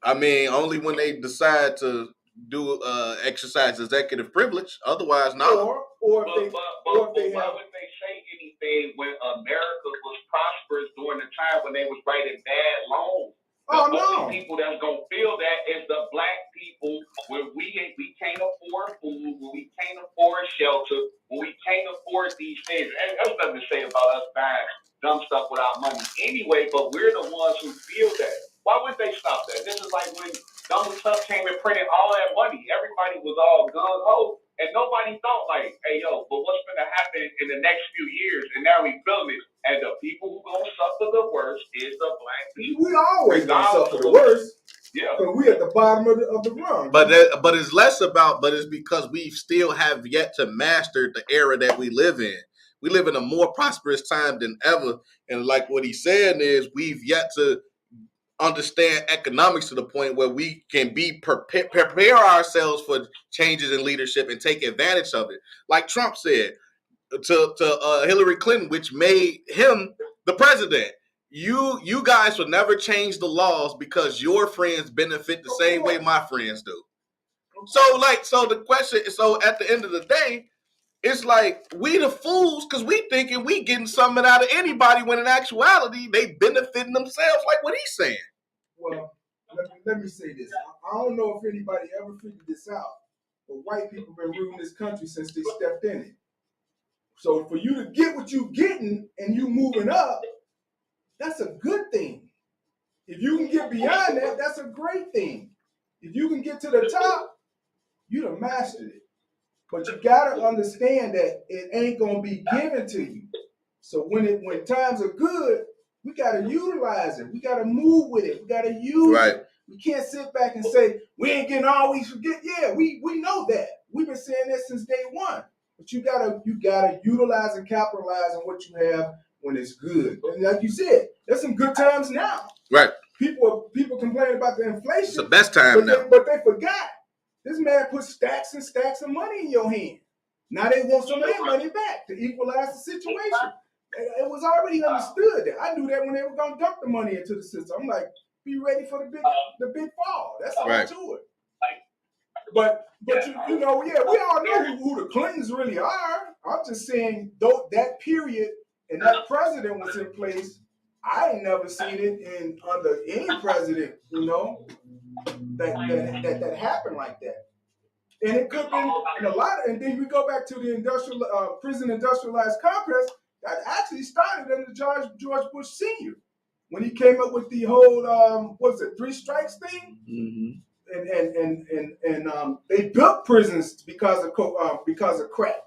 I mean, only when they decide to do exercise executive privilege. Otherwise, no. Or why would they say anything when America was prosperous during the time when they was writing bad loans? The only people that's gonna feel that is the black people when we can't afford food, when we can't afford shelter, when we can't afford these things. And there's nothing to say about us buying dumb stuff with our money anyway, but we're the ones who feel that. Why would they stop that? This is like when Donald Trump came and printed all that money. Everybody was all gung-ho. And nobody thought like, hey, yo, but what's going to happen in the next few years? And now we film it. And the people who going to suffer the worst is the black people. We always going to suffer the worst. Yeah. But we at the bottom of the rung. But it's less about, but it's because we still have yet to master the era that we live in. We live in a more prosperous time than ever. And like what he's saying is we've yet to understand economics to the point where we can prepare ourselves for changes in leadership and take advantage of it. Like Trump said to Hillary Clinton, which made him the president. You guys will never change the laws because your friends benefit the same way my friends do. So the question is, so at the end of the day, it's like we the fools because we thinking we getting something out of anybody when in actuality they benefiting themselves, like what he's saying. Well, let me say this. I don't know if anybody ever figured this out, but white people have been ruling this country since they stepped in it. So for you to get what you getting and you moving up, that's a good thing. If you can get beyond that, that's a great thing. If you can get to the top, you done mastered it. But you gotta understand that it ain't gonna be given to you. So when times are good, we gotta utilize it. We gotta move with it. We gotta use it. We can't sit back and say we ain't getting all we forget. Yeah, we know that. We've been saying that since day one. But you gotta utilize and capitalize on what you have when it's good. And like you said, there's some good times now. Right. People complain about the inflation. It's the best time now. But they forgot. This man put stacks and stacks of money in your hand. Now they want some of their money back to equalize the situation. It was already understood that. I knew that when they were gonna dump the money into the system. I'm like, be ready for the big fall. That's all to it. But you know, we all know who the Clintons really are. I'm just saying, though that period and that president was in place, I ain't never seen it under any president, you know, that happened like that. And it could have been in a lot. And then we go back to the prison industrialized complex that actually started under George Bush Sr. when he came up with the whole 3 strikes thing. Mm-hmm. And they built prisons because of crack.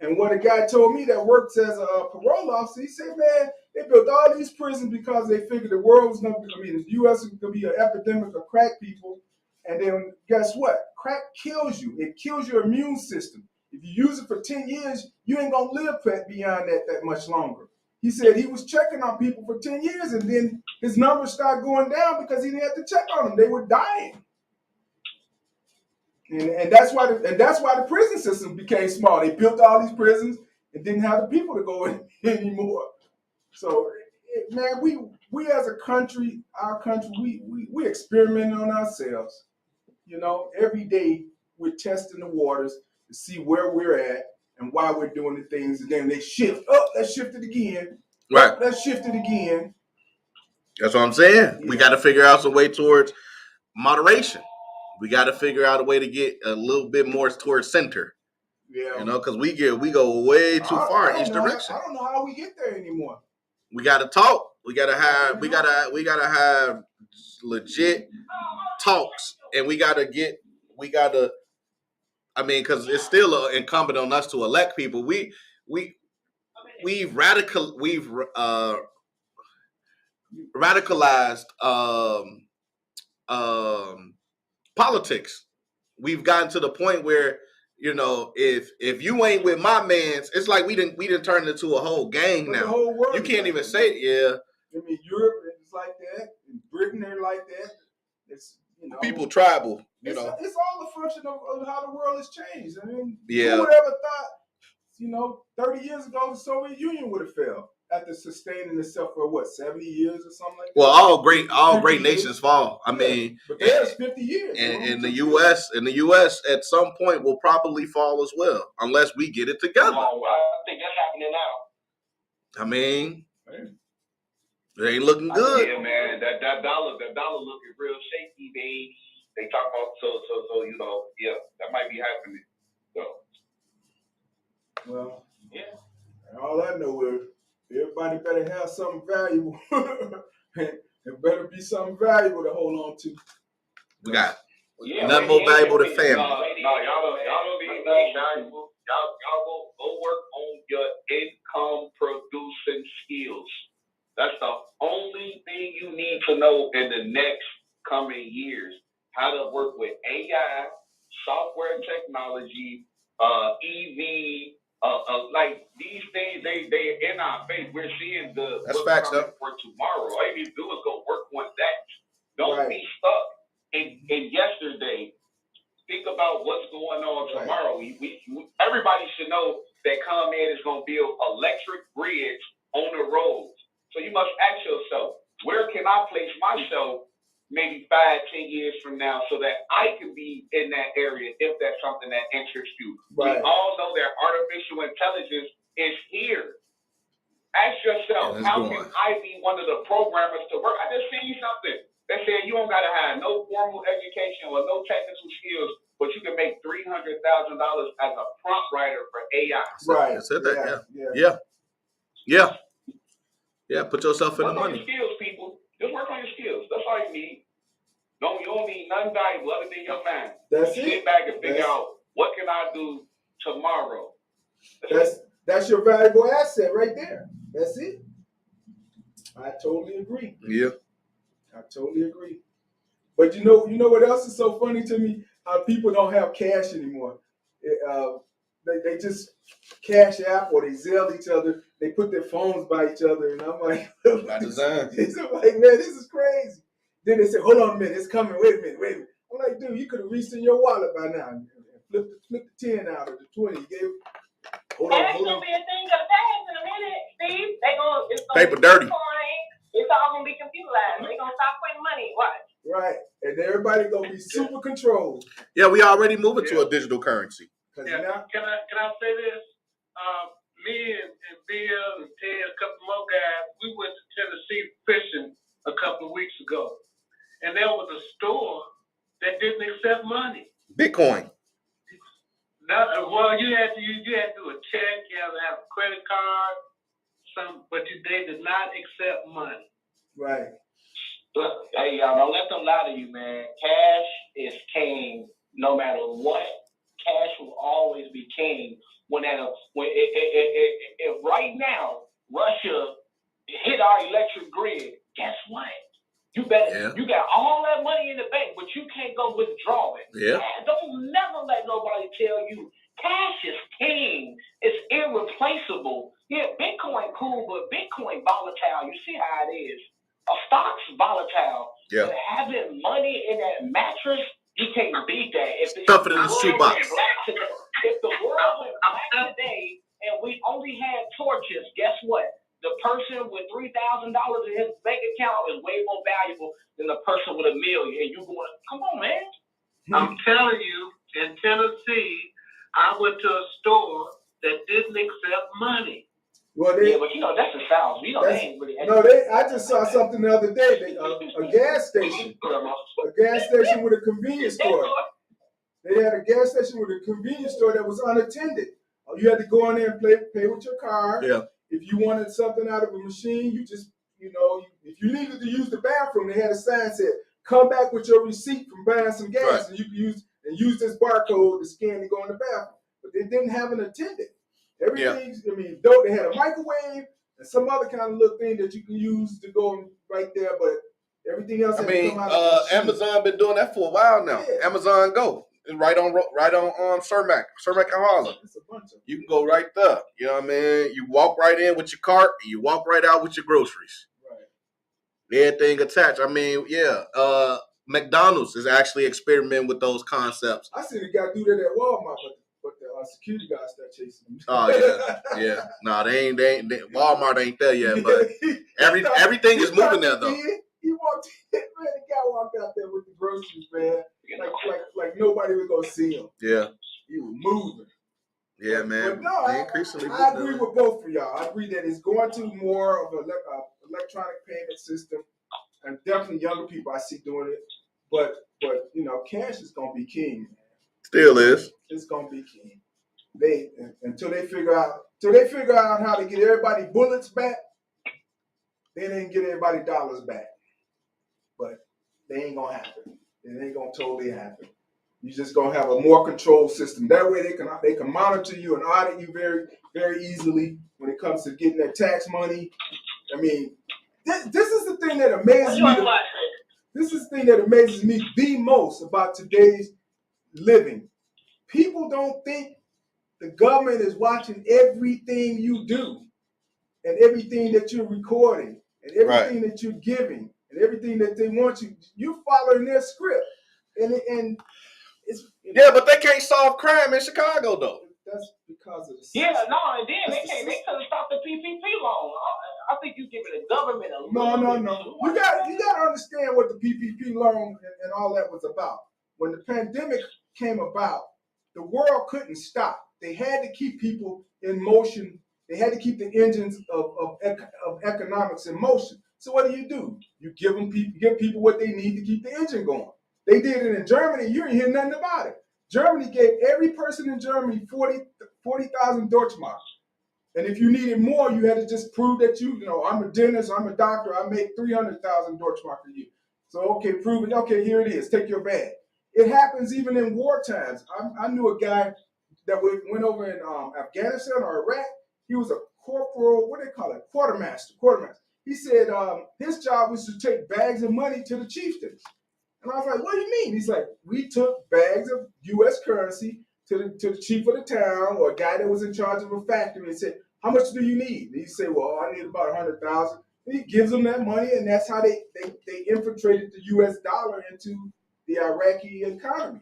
And what a guy told me that works as a parole officer, he said, man, they built all these prisons because they figured the world was going to be, the U.S. was going to be an epidemic of crack people. And then guess what? Crack kills you. It kills your immune system. If you use it for 10 years, you ain't going to live beyond that much longer. He said he was checking on people for 10 years, and then his numbers started going down because he didn't have to check on them. They were dying. And that's why the prison system became small. They built all these prisons and didn't have the people to go in anymore. So, man, we as a country, we experiment on ourselves. You know, every day we're testing the waters to see where we're at and why we're doing the things. And then they shift. Oh, let's shift it again. Right. Let's shift it again. That's what I'm saying. Yeah. We got to figure out some way towards moderation. We got to figure out a way to get a little bit more towards center. Yeah. You know, because we go way too far in each direction. I don't know how we get there anymore. We got to talk. We got to have legit talks, and I mean, because it's still incumbent on us to elect people. We've radicalized politics. We've gotten to the point where, you know, if you ain't with my mans, it's like we didn't turn it into a whole gang now. The whole world, you can't even say it. Yeah. I mean, Europe is like that. In Britain, they're like that. It's, you know, people tribal. It's all a function of how the world has changed. I mean, yeah. Who would ever thought, you know, 30 years ago the Soviet Union would have failed after sustaining itself for what, 70 years or something like that? Well, all great nations fall. I mean, but there's 50 years. And the US at some point will probably fall as well, unless we get it together. Oh, I think that's happening now. I mean, it ain't looking good. Yeah, man, that dollar looking real shaky, babe. They talk about so you know, yeah, that might be happening. So, well, yeah. All I know is everybody better have something valuable. It better be something valuable to hold on to. We got nothing more valuable than family. No, y'all don't be valuable. Y'all go work on your income producing skills. That's the only thing you need to know in the next coming years. How to work with AI, software technology, EV, like these things, they in our face. We're seeing that's facts for tomorrow. All you need to do is go work on that. Don't be stuck in yesterday. Think about what's going on tomorrow. We everybody should know that ComEd is going to build electric grids on the roads. So you must ask yourself, where can I place myself maybe 5-10 years from now so that I can be in that area if that's something that interests you. Right. We all know that artificial intelligence is here. Ask yourself, how can I be one of the programmers to work? I just seen something that said you don't got to have no formal education or no technical skills, but you can make $300,000 as a prompt writer for AI. Right. I said that. Yeah. Put yourself in the money. Work on your skills, people. Just work on your skills. That's all you need. You don't need nothing valuable other than your mind. That's it. Sit back and figure out what can I do tomorrow. That's your valuable asset right there. That's it. I totally agree. Yeah. I totally agree. But you know what else is so funny to me? How people don't have cash anymore. They just Cash App or they Zelle each other. They put their phones by each other, and I'm like, by design. I'm like, man, this is crazy. Then they say, hold on a minute, it's coming. Wait a minute. I'm like, dude, you could have reached in your wallet by now and flip the 10 out or the 20. That's gonna be a thing of the past in a minute, Steve. It's gonna Paper dirty. Bitcoin. It's all gonna be computerized. They're gonna stop printing money. Watch. Right, and everybody gonna be super controlled. Yeah, we already moving to a digital currency. Yeah. Can I say this? Me and Bill and Ted, a couple more guys, we went to Tennessee fishing a couple of weeks ago, and there was a store that didn't accept money. Bitcoin. Well, you had to do a check, you had to have a credit card, but they did not accept money. Right. Look, hey, y'all, don't let them lie to you, man. Cash is king no matter what. Cash will always be king. If right now Russia hit our electric grid, guess what? You got all that money in the bank, but you can't go withdraw it. Yeah. Don't never let nobody tell you cash is king. It's irreplaceable. Yeah, Bitcoin cool, but Bitcoin volatile. You see how it is. A stock's volatile. Yeah. But having money in that mattress, you can't beat that. Stuff it in the shoebox. If the world went back today and we only had torches, guess what? The person with $3,000 in his bank account is way more valuable than the person with $1 million. And you going, come on, man. I'm telling you, in Tennessee, I went to a store that didn't accept money. Well, yeah, but that's the South. They ain't really. I just saw something the other day. A gas station. A gas station with a convenience store. They had a gas station with a convenience store that was unattended. You had to go in there and pay with your card. Yeah. If you wanted something out of a machine, you just, if you needed to use the bathroom, they had a sign that said, come back with your receipt from buying some gas, right, and you can use this barcode to scan to go in the bathroom. But they didn't have an attendant. Everything, they had a microwave and some other kind of little thing that you can use to go right there, but everything else had to come out of the Amazon been doing that for a while now. Yeah. Amazon Go. It's right on Cermak and Harlem. You can go right there. You know what I mean? You walk right in with your cart and you walk right out with your groceries. Right. Everything attached. I mean, McDonald's is actually experimenting with those concepts. I seen a guy do that at Walmart, but the security guys start chasing him. Oh yeah. No, they ain't. Walmart ain't there yet, but everything is moving there though. He walked in, man. The guy walked out there with the groceries, man. Like nobody was gonna see him. Yeah. He was moving. Yeah, man. But no, I agree with both of y'all. I agree that it's going to more of an electronic payment system, and definitely younger people I see doing it. But cash is gonna be king. Man. Still is. It's gonna be king. Until they figure out how to get everybody bullets back, then they can get everybody dollars back. But they ain't gonna happen. It ain't gonna totally happen. You're just gonna have a more controlled system. That way they can monitor you and audit you very, very easily when it comes to getting that tax money. I mean, this is the thing that amazes me. This is the thing that amazes me the most about today's living. People don't think the government is watching everything you do and everything that you're recording and everything that you're giving. And everything that they want you following their script, and it's but they can't solve crime in Chicago though. That's because of the system. And then they couldn't stop the PPP loan. I think you giving the government a no. You got to understand what the PPP loan and all that was about. When the pandemic came about, the world couldn't stop. They had to keep people in motion. They had to keep the engines of economics in motion. So what do? You give people what they need to keep the engine going. They did it in Germany. You ain't hear nothing about it. Germany gave every person in Germany 40,000 Deutschmark. And if you needed more, you had to just prove that I'm a dentist, I'm a doctor, I make 300,000 Deutschmark a year. So, okay, prove it. Okay, here it is. Take your bag. It happens even in war times. I knew a guy that went over in Afghanistan or Iraq. He was a corporal, quartermaster. He said his job was to take bags of money to the chieftains. And I was like, what do you mean? He's like, we took bags of U.S. currency to the chief of the town or a guy that was in charge of a factory and said, how much do you need? And he said, well, I need about 100,000. And he gives them that money, and that's how they infiltrated the U.S. dollar into the Iraqi economy.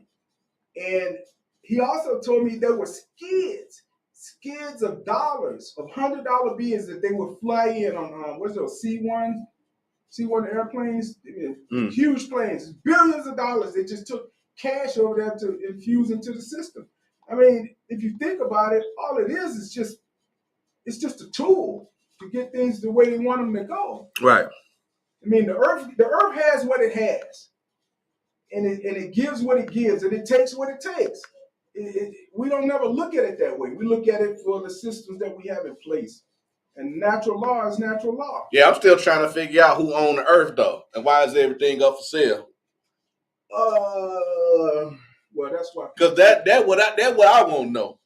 And he also told me there were skids skids of dollars, of $100 bills that they would fly in on what's those C-1 airplanes, huge planes, billions of dollars. They just took cash over there to infuse into the system. I mean, if you think about it, all it is just a tool to get things the way they want them to go. Right. I mean, the earth has what it has, and it gives what it gives, and it takes what it takes. We don't never look at it that way. We look at it for the systems that we have in place. And natural law is natural law. Yeah, I'm still trying to figure out who owned the earth though, and why is everything up for sale? Well, that's why. Because that what I want to know.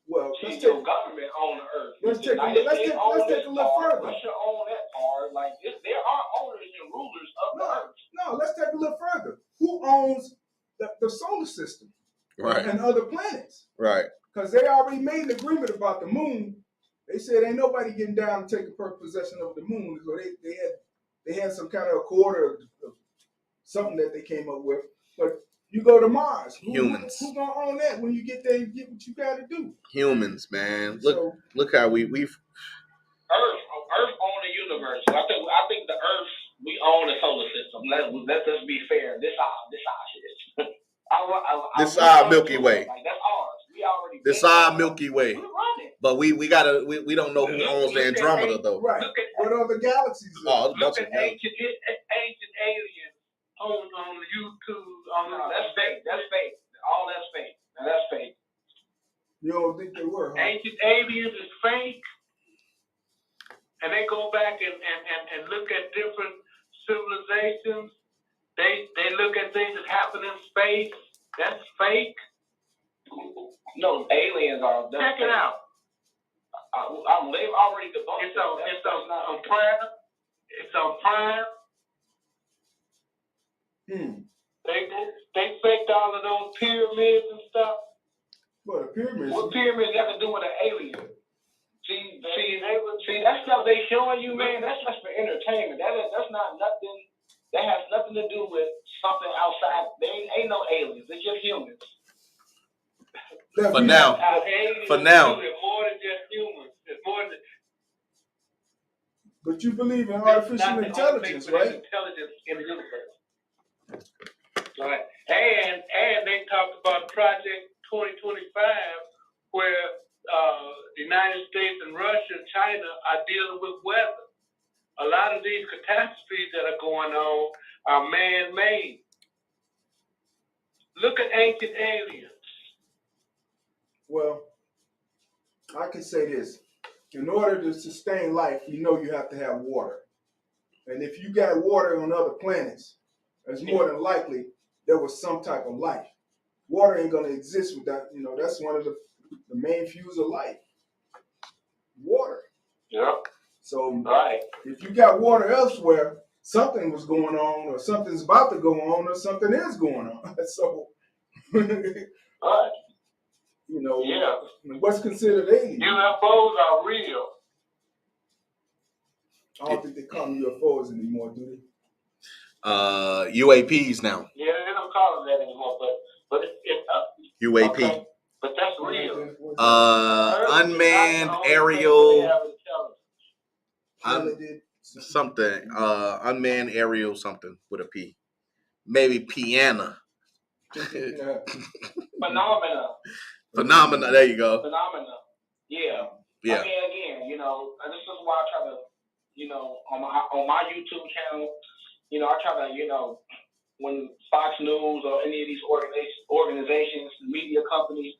Well, your government own the earth. Let's take a look further. Russia own that part. Like there are owners and rulers of the earth. No, let's take a look further. Who owns the solar system? Right. And other planets? Right. Because they already made an agreement about the moon. They said ain't nobody getting down and taking possession of the moon. So they had some kind of accord of something that they came up with. But you go to Mars. Humans. Who's gonna own that when you get there and get what you got to do? Humans, man. Look how we've. Earth own the universe. I think the Earth, we own the solar system. Let's just be fair. This our shit. This our Milky Way. Like, that's ours. We already. This our Milky Way. We run it. But we don't know who owns the Andromeda though. Right. What other galaxies? Oh, look at ancient aliens on YouTube. That's fake. That's fake. All that's fake. Now that's fake. You don't think they were? Huh? Ancient aliens is fake, and they go back and look at different civilizations. They look at things that happen in space. That's fake. No, aliens are. Check it out. They've already debunked it. It's on Prime. It's on Prime. They faked all of those pyramids and stuff. Well, the pyramids. What pyramids got to do with an alien? See, that stuff they showing you, man. That's just for entertainment. That's not nothing. That has nothing to do with something outside. They ain't no aliens. It's just humans. For now. It's more than just humans. It's more than. But you believe in artificial intelligence, right? Intelligence in the universe. Right. And they talked about Project 2025, where the United States and Russia and China are dealing with weather. A lot of these catastrophes that are going on are man-made. Look at ancient aliens. Well, I can say this. In order to sustain life, you have to have water. And if you got water on other planets, it's more than likely there was some type of life. Water ain't going to exist without, that's one of the main fuels of life. Water. Yeah. So right. If you got water elsewhere, something was going on, or something's about to go on, or something is going on. So, right. Yeah. What's considered alien? UFOs are real. I don't think they call them UFOs anymore, do they? UAPs now. Yeah, they don't call them that anymore, but it's UAP. Okay. But that's real. Unmanned aerial. Something. Unmanned aerial something with a P. Maybe piano. Phenomena. There you go. Phenomena. Yeah. Yeah. I mean, again, this is why I try to, on my YouTube channel, I try to, when Fox News or any of these organizations, media companies,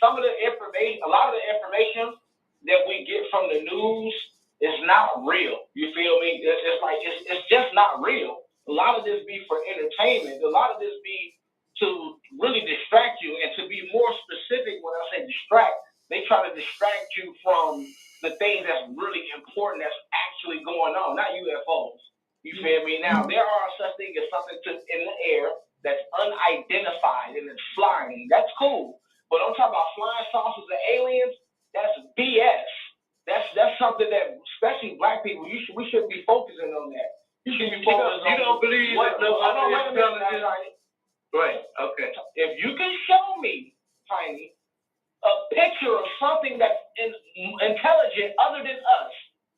some of the information, a lot of the information that we get from the news is not real. You feel me? It's just not real. A lot of this be for entertainment. A lot of this be to really distract you, and to be more specific, when I say distract, they try to distract you from the things that's really important that's actually going on, not UFOs. You feel me? Now, there are such things as something in the air that's unidentified and it's flying. That's cool. But I'm talking about flying saucers and aliens, that's BS. That's something that, especially black people, we shouldn't be focusing on that. You should be focusing on. You don't believe what? No, Wait a minute, right. Okay. If you can show me, Tiny, something that's intelligent other than us,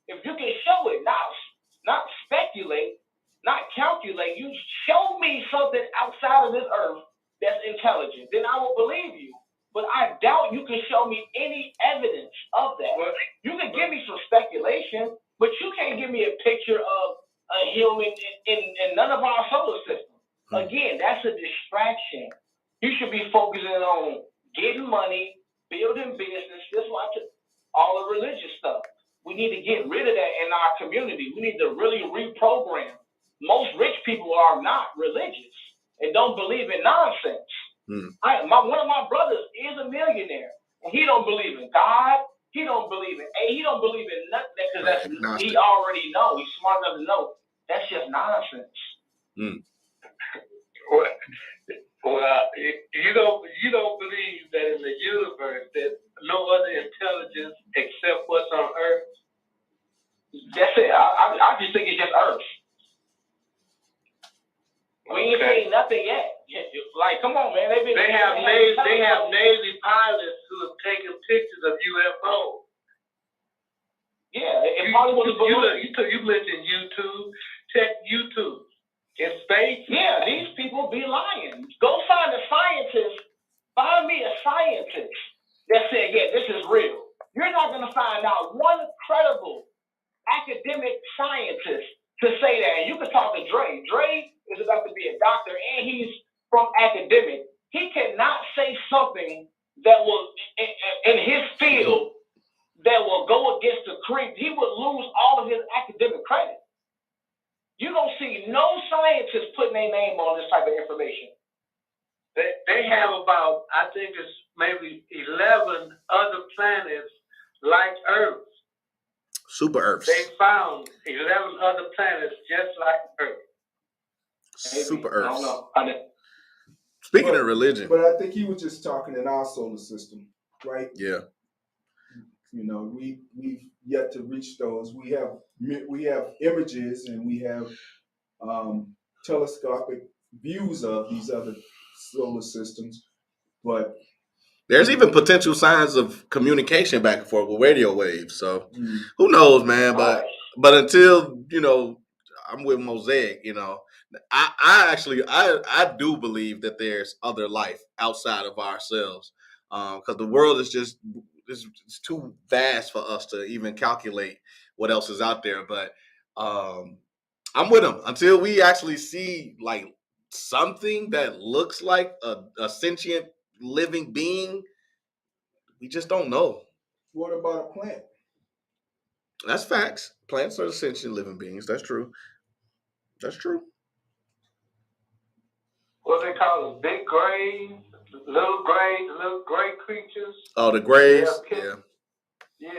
if you can show it, not speculate, not calculate, you show me something outside of this earth that's intelligent, then I will believe you. But I doubt you can show me any evidence of that. You can give me some speculation, but you can't give me a picture of a human in none of our solar system. Again, that's a distraction. You should be focusing on getting money, building business, just like all the religious stuff. We need to get rid of that in our community. We need to really reprogram. Most rich people are not religious and don't believe in nonsense. One of my brothers is a millionaire, and he don't believe in God. He don't believe in nothing because he already know. He's smart enough to know that's just nonsense. Well, you don't believe that in the universe that no other intelligence except what's on Earth. That's it. I just think it's just Earth. We ain't seen nothing yet. Like, come on, man. They have Navy pilots who have taken pictures of UFOs. Yeah, it probably was a balloon. You mentioned YouTube. Check YouTube. In space. Yeah, these people be lying. Go find a scientist. Find me a scientist that said, yeah, this is real. You're not going to find out one credible academic scientist to say that. And you can talk to Dre. Dre is about to be a doctor, and he's from academic. He cannot say something that will, in his field, that will go against the creed. He would lose all of his academic credit. You don't see no scientists putting their name on this type of information. They have about, I think it's maybe 11 other planets like Earth. Super Earths. They found 11 other planets just like Earth. Super Earths. I don't know. Speaking of religion. But I think he was just talking in our solar system, right? Yeah. You know, we've yet to reach those. We have images and we have telescopic views of these other solar systems, but there's even potential signs of communication back and forth with radio waves. So who knows, man? But until, you know, I'm with Mosaic, you know, I do believe that there's other life outside of ourselves, because the world is just it's too vast for us to even calculate what else is out there. But I'm with him until we actually see like something that looks like a sentient living being. We just don't know. What about a plant? That's facts. Plants are sentient living beings. That's true. That's true. What they call them? Big grays, little gray creatures. Oh, the grays. Yeah. Yeah.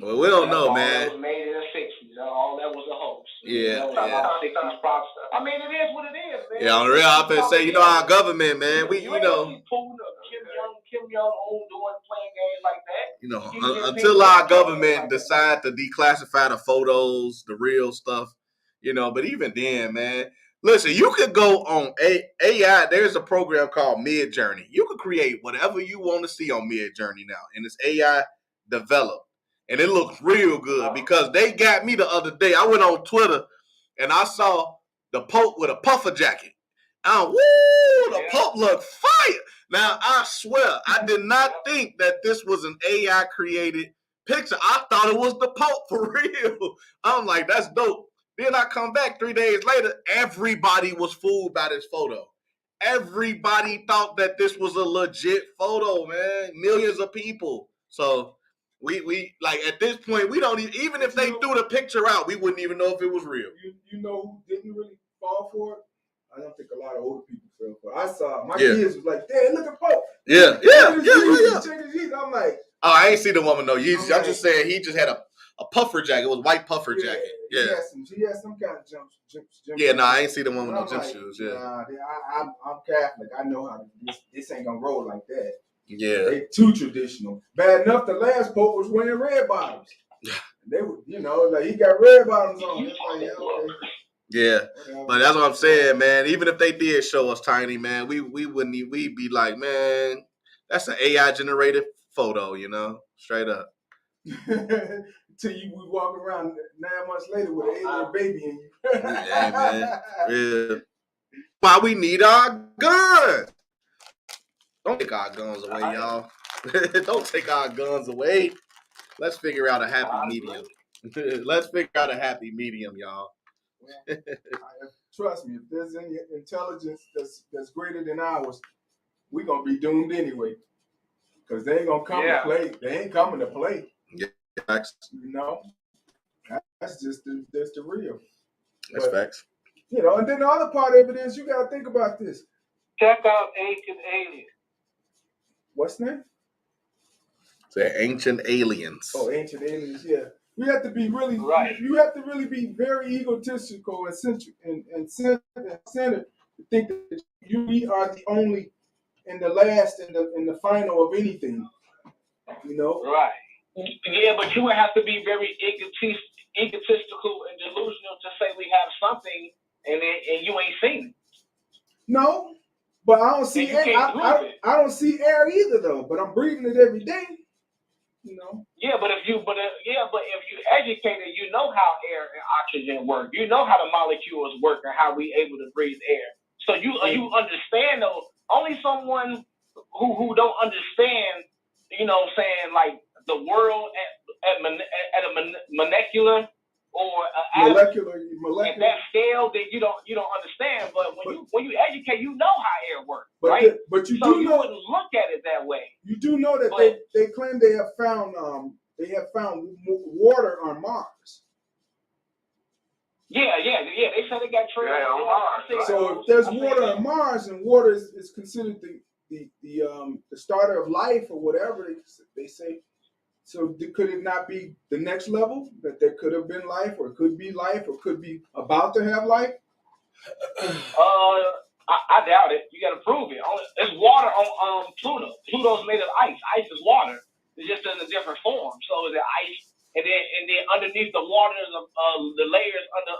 Well, we don't know, man. That was made in the 60s. All that was a hoax. Yeah. I mean, it is what it is, man. Yeah, on the real, I'm gonna say, you know, our government, man, you know. Kim Jong-un playing games like that. You know, until our government decide to declassify the photos, the real stuff, you know. But even then, man, listen, you could go on AI. There's a program called Midjourney. You could create whatever you want to see on Midjourney now, and it's AI developed. And it looks real good because they got me the other day. I went on Twitter and I saw the Pope with a puffer jacket. The Pope looked fire. Now, I swear, I did not think that this was an AI created picture. I thought it was the Pope for real. I'm like, that's dope. Then I come back 3 days later, everybody was fooled by this photo. Everybody thought that this was a legit photo, man. Millions of people. So we like at this point, we don't even if they threw the picture out, we wouldn't even know if it was real. You know who didn't really fall for it? I don't think a lot of older people fell for it. I saw my kids was like, "Dad, look at Pope." Yeah. I'm like, oh, I ain't see the woman no Yeezy. I'm just saying he just had a puffer jacket. It was white puffer jacket. Yeah. He had some kind of jump. Yeah, no, I ain't see the one with no gym shoes. Yeah. Nah, I'm Catholic. I know how this ain't gonna roll like that. Yeah. They too traditional. Bad enough the last Pope was wearing red bottoms. They were, you know, like he got red bottoms on. It's like, okay. Yeah, but that's what I'm saying, man. Even if they did show us tiny, man, we'd be like, man, That's an AI generated photo, you know, straight up. Till we walk around 9 months later with an alien baby in you. Yeah, man. Real. Why we need our guns? Don't take our guns away, y'all. Don't take our guns away. Let's figure out a happy medium. Let's figure out a happy medium, y'all. Trust me, if there's any intelligence that's greater than ours, we're gonna be doomed anyway. Because they ain't gonna come to play. They ain't coming to play. Yeah. You know? That's just the real. That's facts. You know, and then the other part of it is you gotta think about this. Check out Ancient Aliens. What's that? The Ancient Aliens. Oh, Ancient Aliens, yeah. You have to be really right. You have to really be very egotistical and centered to think that we are the only and the last and the final of anything. You know? Right. Yeah, but you would have to be very egotistical and delusional to say we have something and you ain't seen it. No, but I don't see air. I don't see air either though. But I'm breathing it every day. You know. Yeah, but if you educated, you know how air and oxygen work. You know how the molecules work and how we able to breathe air. So you understand though. Only someone who don't understand, you know, saying like the world at a molecular or molecular at that scale, then you don't understand. But when you educate, you know how air works, right? But you wouldn't look at it that way. You do know that they claim they have found water on Mars. Yeah. They said they got trails on Mars. So if there's water on Mars, and water is considered the starter of life or whatever they say. So could it not be the next level that there could have been life, or could be life, or could be about to have life? I doubt it. You got to prove it. There's water on Pluto. Pluto's made of ice. Ice is water. It's just in a different form. So the ice, and then underneath the waters of the layers under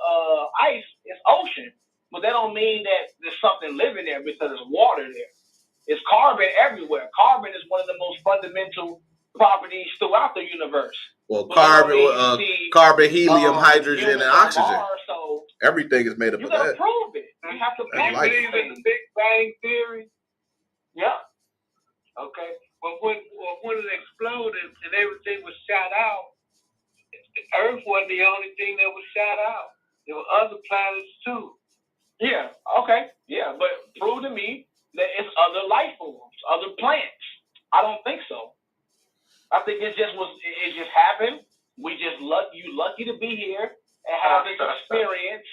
ice is ocean. But that don't mean that there's something living there because there's water there. It's carbon everywhere. Carbon is one of the most fundamental properties throughout the universe. Well, carbon, helium, hydrogen, and oxygen. Mars, so everything is made up of that. You gotta prove it. You have to prove it. You believe in the Big Bang Theory? Yeah. Okay. Well, when it exploded and everything was shot out, Earth wasn't the only thing that was shot out. There were other planets too. Yeah. Okay. Yeah, but prove to me that it's other life forms, other plants. I don't think so. I think it just happened. You lucky to be here and have this experience.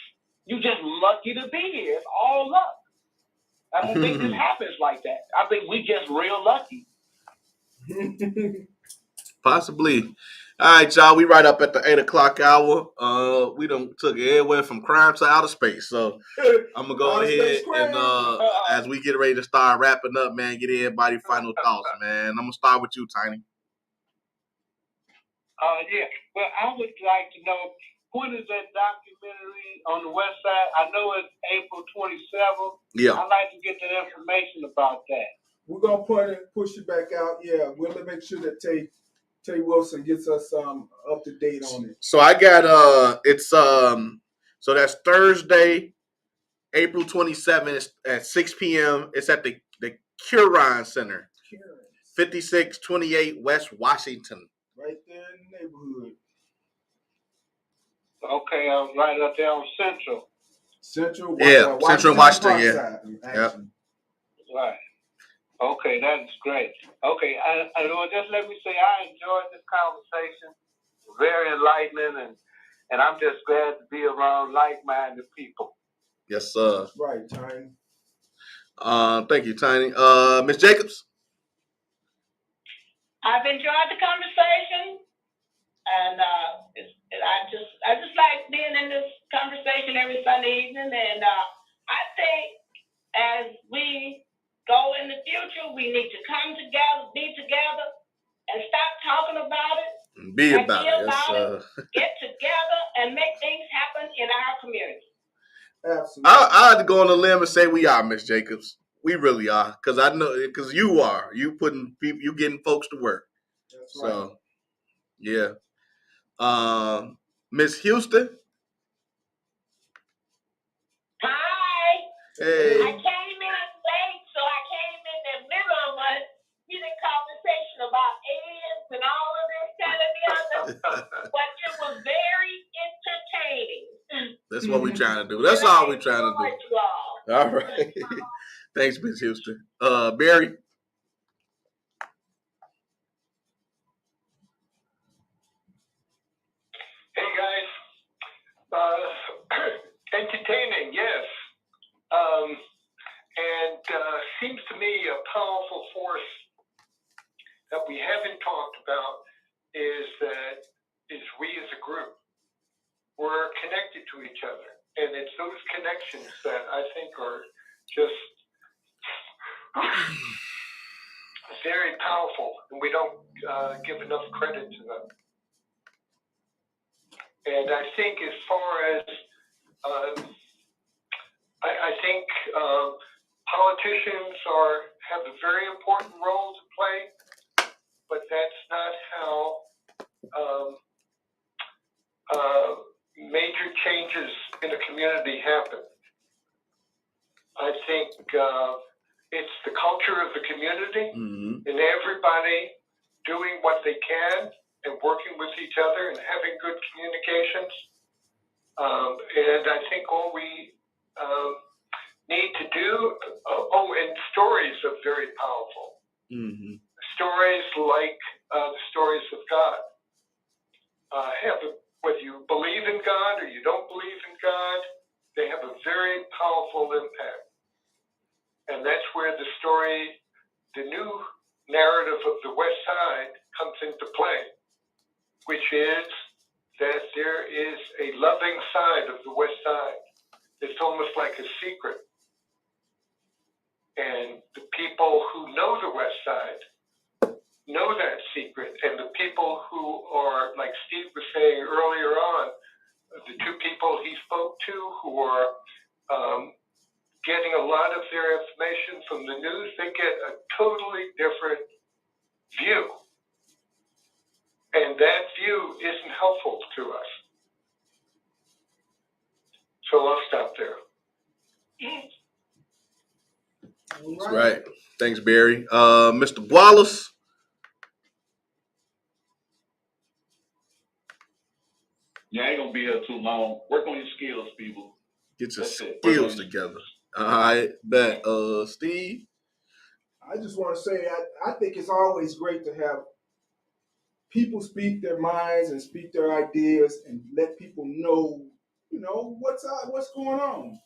You just lucky to be here. It's all luck. I don't think this happens like that. I think we just real lucky. Possibly. All right, y'all. We right up at the 8 o'clock hour. We done took it everywhere from crime to outer space. So I'm gonna go ahead and as we get ready to start wrapping up, man, get everybody final thoughts, man. I'm gonna start with you, Tiny. Yeah. Well, I would like to know, when is that documentary on the website? I know it's April 27th. Yeah. I'd like to get that information about that. We're gonna push it back out. Yeah, we'll make sure that Tay Wilson gets us up to date on it. So I got it's so that's Thursday, April 27th at 6 p.m. It's at the Curran Center, 5628 West Washington. Right there in the neighborhood. Okay, right up there on Central. Central Washington, yeah. Yep. Right. Okay, that's great. Okay, I just let me say I enjoyed this conversation. Very enlightening, and I'm just glad to be around like-minded people. Yes, sir. Right, Tiny. Thank you, Tiny. Ms. Jacobs? I've enjoyed the conversation, and I just like being in this conversation every Sunday evening. And I think as we go in the future, we need to come together, be together, and stop talking about it. Be about it. Yes, get together and make things happen in our community. Absolutely. I had to go on a limb and say we are, Ms. Jacobs. We really are, because I know, because you are. You putting people, you getting folks to work. That's right. So, yeah. Miss Houston. Hi. Hey. I came in late, so I came in the middle of a heated conversation about aliens and all of this, that, and the other. But it was very entertaining. That's what we're trying to do. That's all we're trying to do. All right. Thanks, Miss Houston. Barry. Hey guys, entertaining, yes, and seems to me a powerful force that we haven't talked about is we as a group, we're connected to each other, and it's those connections that I think are just very powerful, and we don't give enough credit to them. And I think as far as I think politicians have a very important role to play, but that's not how major changes in a community happen. I think it's the culture of the community, and everybody doing what they can and working with each other and having good communications. And I think all we need to do, and stories are very powerful. Stories like the stories of God. Whether you believe in God or you don't believe in God, they have a very powerful impact. And that's where the new narrative of the West Side comes into play, which is that there is a loving side of the West Side. It's almost like a secret. And the people who know the West Side know that secret. And the people who are, like Steve was saying earlier on, the two people he spoke to who are getting a lot of their information from the news, they get a totally different view. And that view isn't helpful to us. So I'll stop there. That's right. Thanks, Barry. Mr. Wallace. Yeah, I ain't gonna be here too long. Work on your skills, people. Get your skills together. All right, bet. Steve. I just want to say I think it's always great to have people speak their minds and speak their ideas and let people know, what's going on.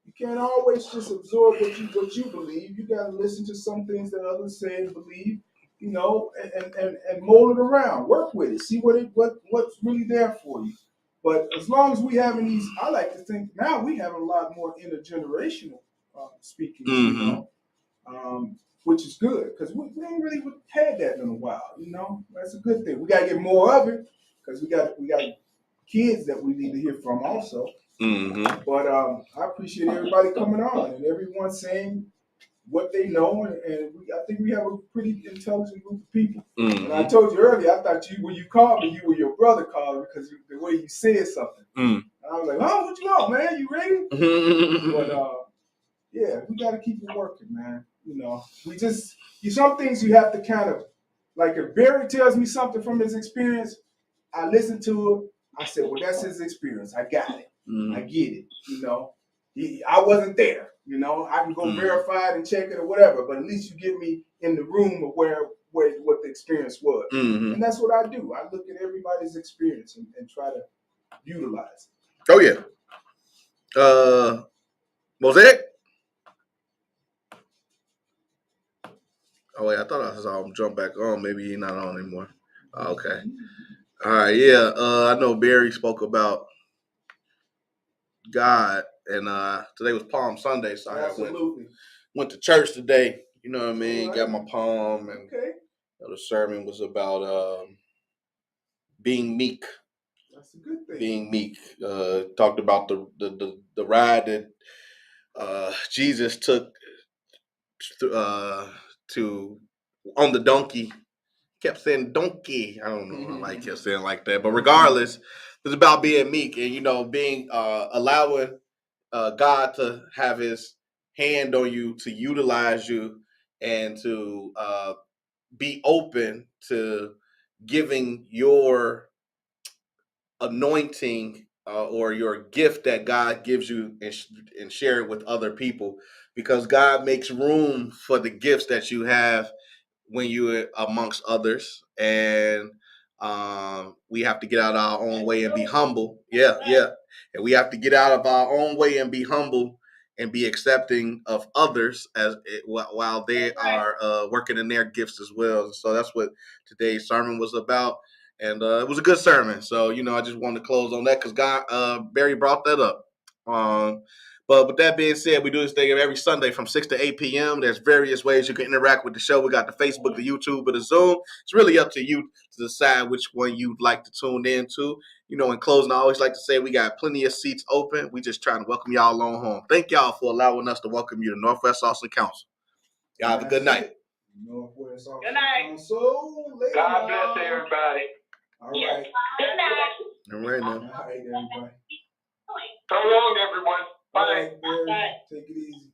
You can't always just absorb what you believe. You got to listen to some things that others say and believe, and mold it around. Work with it. See what's really there for you. But as long as we having these, I like to think now we have a lot more intergenerational speaking, which is good because we ain't really had that in a while. That's a good thing. We got to get more of it because we got kids that we need to hear from also. But I appreciate everybody coming on and everyone saying what they know, and I think we have a pretty intelligent group of people. And I told you earlier, I thought when you called me, you were your brother calling because the way you said something. And I was like, oh, what you want, man? You ready? But yeah, we got to keep it working, man. Some things you have to kind of, like if Barry tells me something from his experience, I listen to it. I said, well, that's his experience. I got it. I get it. I wasn't there. I can go verify it and check it or whatever, but at least you get me in the room of what the experience was. And that's what I do. I look at everybody's experience and try to utilize it. Oh, yeah. Mosaic? Oh, wait, I thought I saw him jump back on. Maybe he's not on anymore. Okay. All right, yeah. I know Barry spoke about God, and today was Palm Sunday, so I went to church today. You know what I mean? Right. Got my palm, and the sermon was about being meek. That's a good thing. Being meek. Talked about the ride that Jesus took to on the donkey. Kept saying donkey. I don't know why he kept saying like that, but regardless, it's about being meek and being allowing God to have His hand on you, to utilize you, and to be open to giving your anointing or your gift that God gives you and share it with other people, because God makes room for the gifts that you have when you're amongst others, and we have to get out of our own way and be humble. Yeah, and we have to get out of our own way and be humble and be accepting of others while they are working in their gifts as well. So that's what today's sermon was about, and it was a good sermon. So I just wanted to close on that because Barry brought that up. But with that being said, we do this thing every Sunday from 6 to 8 p.m. There's various ways you can interact with the show. We got the Facebook, the YouTube, and the Zoom. It's really up to you to decide which one you'd like to tune into. In closing, I always like to say we got plenty of seats open. We just trying to welcome y'all on home. Thank y'all for allowing us to welcome you to Northwest Austin Council. Y'all have a good night. Northwest Austin Good night. Council. God bless everybody. All right. Good night. All right now. All right, everybody. So long, everyone. Bye. All right, Barry, Bye. take it easy.